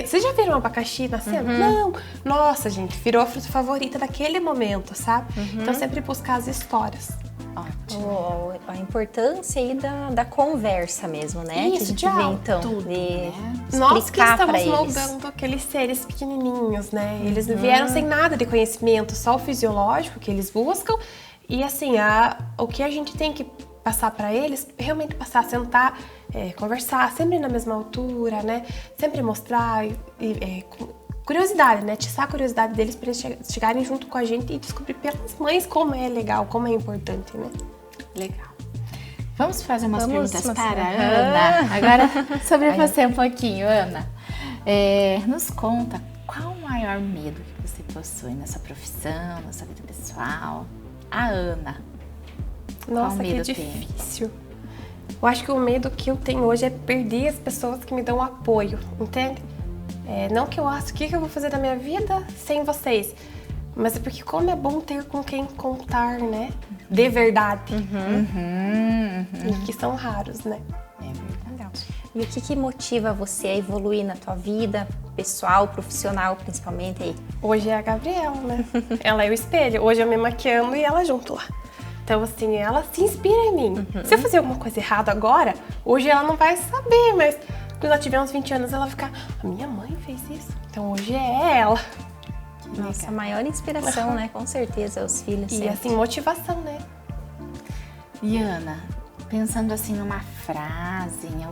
Vocês já viram um abacaxi nascendo? Não. Nossa, gente, virou a fruta favorita daquele momento, sabe? Então, sempre buscar as histórias. Ótimo. A importância aí da conversa mesmo, né? que a Isso, gente de vê, alto, então, tudo, de né? Nós que explicar pra estamos eles. moldando aqueles seres pequenininhos, né? Eles vieram sem nada de conhecimento, só o fisiológico que eles buscam. E assim, o que a gente tem que passar para eles, realmente passar, sentar, conversar, sempre na mesma altura, né? Sempre mostrar curiosidade, né? Atiçar a curiosidade deles para eles chegarem junto com a gente e descobrir pelas mães como é legal, como é importante, né? Legal. Vamos fazer umas Vamos perguntas mostrar. para a Ana. Agora, sobre você um pouquinho, Ana. Nos conta qual o maior medo que você possui na sua profissão, na sua vida pessoal? A Ana. Nossa, que medo difícil. Eu acho que o medo que eu tenho hoje é perder as pessoas que me dão apoio, entende? Não que eu acho, o que eu vou fazer da minha vida sem vocês? Mas é porque como é bom ter com quem contar, né? De verdade. E que são raros, né? Legal. E o que motiva você a evoluir na tua vida, pessoal, profissional, principalmente aí? Hoje é a Gabriela, né? Ela é o espelho. Hoje eu me maquiando e ela junto lá. Então, assim, ela se inspira em mim. Se eu fazer alguma coisa errada agora, hoje ela não vai saber, mas quando ela tiver uns 20 anos, ela vai ficar, a minha mãe fez isso. Então, hoje é ela. Nossa, a maior inspiração, né? Com certeza, os filhos. E, sempre. assim, motivação, né? E Ana, pensando assim numa frase, em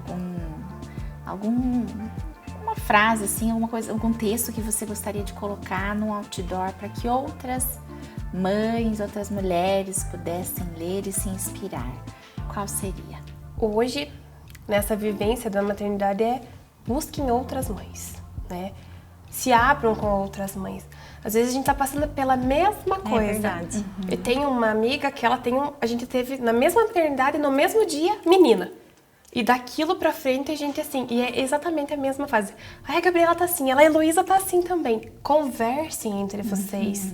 uma frase, assim, alguma coisa, algum texto que você gostaria de colocar no outdoor para que outras mães, outras mulheres pudessem ler e se inspirar, qual seria? Hoje, nessa vivência da maternidade é busquem outras mães, né? Se abram com outras mães. Às vezes a gente tá passando pela mesma coisa. É verdade. Eu tenho uma amiga que ela tem a gente teve na mesma maternidade, no mesmo dia, menina. E daquilo pra frente a gente assim, e é exatamente a mesma fase. Ai, a Gabriela tá assim, a Heloísa tá assim também. Conversem entre vocês.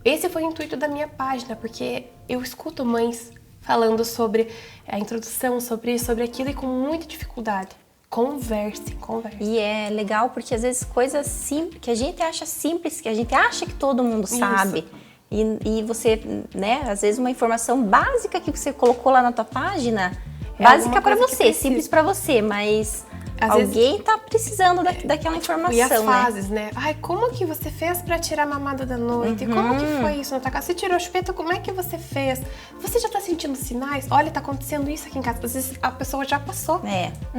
Esse foi o intuito da minha página, porque eu escuto mães falando sobre a introdução, sobre isso, sobre aquilo, e com muita dificuldade. Conversem. E é legal porque às vezes coisas simples, que a gente acha simples, que a gente acha que todo mundo sabe. E você, né, às vezes uma informação básica que você colocou lá na tua página, básica para você, simples para você, mas às alguém vezes, tá precisando daquela informação, e as fases, né? Ai, como que você fez para tirar a mamada da noite? Como que foi isso na tua casa? Você tirou a chupeta, como é que você fez? Você já tá sentindo sinais? Olha, tá acontecendo isso aqui em casa. Às vezes a pessoa já passou.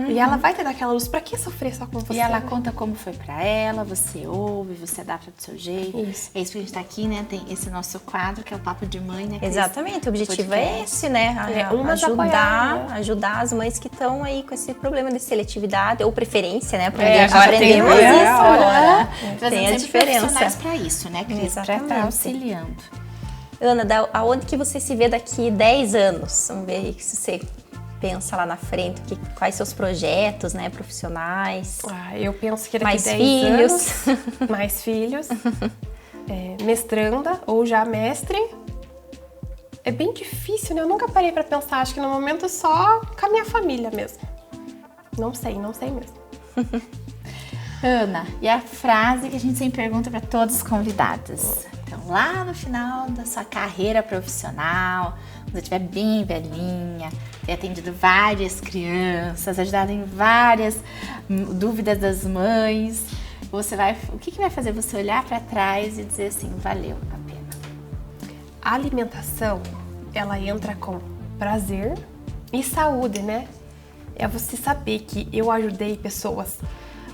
E ela vai ter daquela luz. Pra que sofrer só com você? E ela conta como foi pra ela, você ouve, você adapta do seu jeito. Isso. É isso que a gente tá aqui, né? Tem esse nosso quadro, que é o Papo de Mãe, né? Exatamente, o objetivo é esse, né? Ajudar as mães que estão aí com esse problema de seletividade ou preferência, né? Aprendemos isso agora. Tem a diferença. Para isso, né, Cris? Para estar auxiliando. Ana, aonde que você se vê daqui 10 anos? Vamos ver aí se você pensa lá na frente, quais seus projetos, né, profissionais. Eu penso que daqui mais 10 filhos. anos, mais filhos, mestranda ou já mestre. É bem difícil, né? Eu nunca parei para pensar, acho que no momento só com a minha família mesmo. Não sei mesmo. Ana, e a frase que a gente sempre pergunta para todos os convidados. Então, lá no final da sua carreira profissional, quando você estiver bem velhinha, ter atendido várias crianças, ajudado em várias dúvidas das mães, o que vai fazer você olhar para trás e dizer assim, valeu a pena? A alimentação, ela entra com prazer e saúde, né? É você saber que eu ajudei pessoas.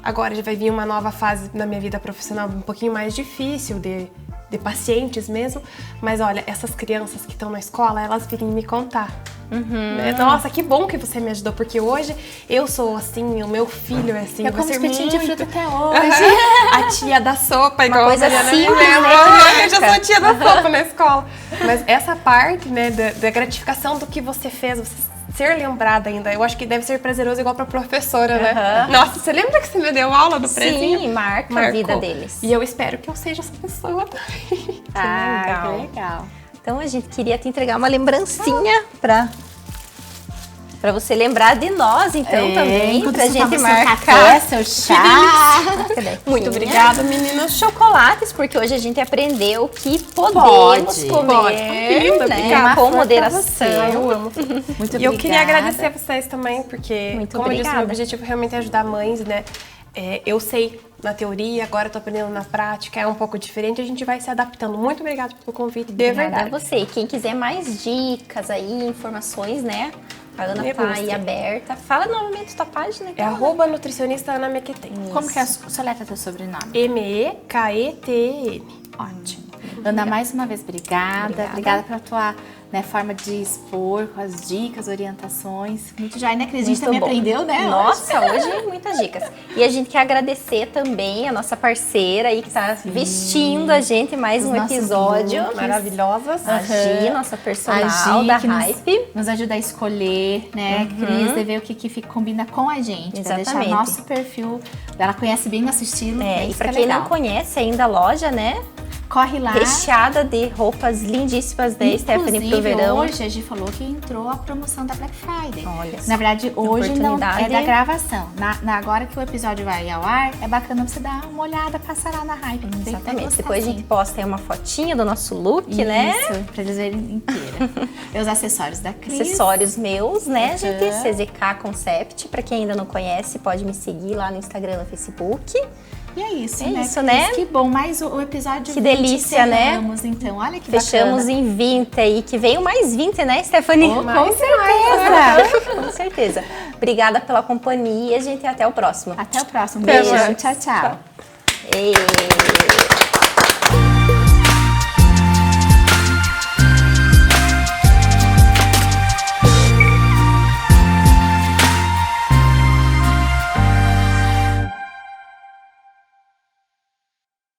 Agora já vai vir uma nova fase na minha vida profissional um pouquinho mais difícil, de pacientes mesmo. Mas olha, essas crianças que estão na escola, elas virem me contar. Nossa, que bom que você me ajudou, porque hoje eu sou assim, o meu filho é assim. Eu como espetinho de fruta até hoje. A tia da sopa, igual coisa a Mariana simples, me lembra. né? Eu já sou tia da sopa na escola. Mas essa parte, né, da gratificação do que você fez, você ser lembrada ainda, eu acho que deve ser prazeroso igual pra professora, né? Nossa, você lembra que você me deu aula do prezinho? Sim, marcou a vida deles. E eu espero que eu seja essa pessoa também. Que legal. Então a gente queria te entregar uma lembrancinha pra você lembrar de nós, então, também, pra gente marcar. Seu café, seu chá. Muito obrigada, meninas. Chocolates, porque hoje a gente aprendeu que podemos comer, né, com moderação. Eu amo. Muito obrigada. E eu queria agradecer a vocês também, porque, muito como obrigada. eu disse, o meu objetivo é realmente ajudar mães, né? Eu sei na teoria, agora eu tô aprendendo na prática, é um pouco diferente, a gente vai se adaptando. Muito obrigada pelo convite, de verdade. Obrigada a você. E quem quiser mais dicas aí, informações, né? A Ana tá aí aberta. Fala novamente tua página. Então. É @nutricionista Ana Mequeten. Como que é a letra teu sobrenome? MEKETN. Ótimo. Ana, mais uma vez, obrigada. Obrigada pela tua forma de expor, com as dicas, orientações. Muito já, né, Cris? A gente também aprendeu, né? Nossa, hoje muitas dicas. E a gente quer agradecer também a nossa parceira aí que tá vestindo a gente mais um episódio. Maravilhosas. A Gi, nossa personal da Hype. Nos ajuda a escolher, né, Cris? De ver o que combina com a gente. Pra deixar o nosso perfil. Ela conhece bem nosso estilo. E pra quem não conhece ainda a loja, né? Corre lá. Recheada de roupas lindíssimas da Stephanie pro verão. Hoje a gente falou que entrou a promoção da Black Friday. Olha, na verdade, hoje não é da gravação. Agora que o episódio vai ao ar, é bacana você dar uma olhada, passar lá na Hype. Exatamente. Depois a gente posta aí uma fotinha do nosso look, né? Isso, pra eles verem inteira. E os acessórios da Cris. Acessórios meus, né, gente? CZK Concept. Pra quem ainda não conhece, pode me seguir lá no Instagram, no Facebook. E é isso, né? Isso, né? Que bom, mais o episódio. Que delícia, né? Então, olha que fechamos bacana. Em 20 aí, que veio mais 20, né, Stephanie? Com certeza! Com certeza. Obrigada pela companhia, gente, e até o próximo. Até o próximo. Beijo. Tchau, tchau. Ei.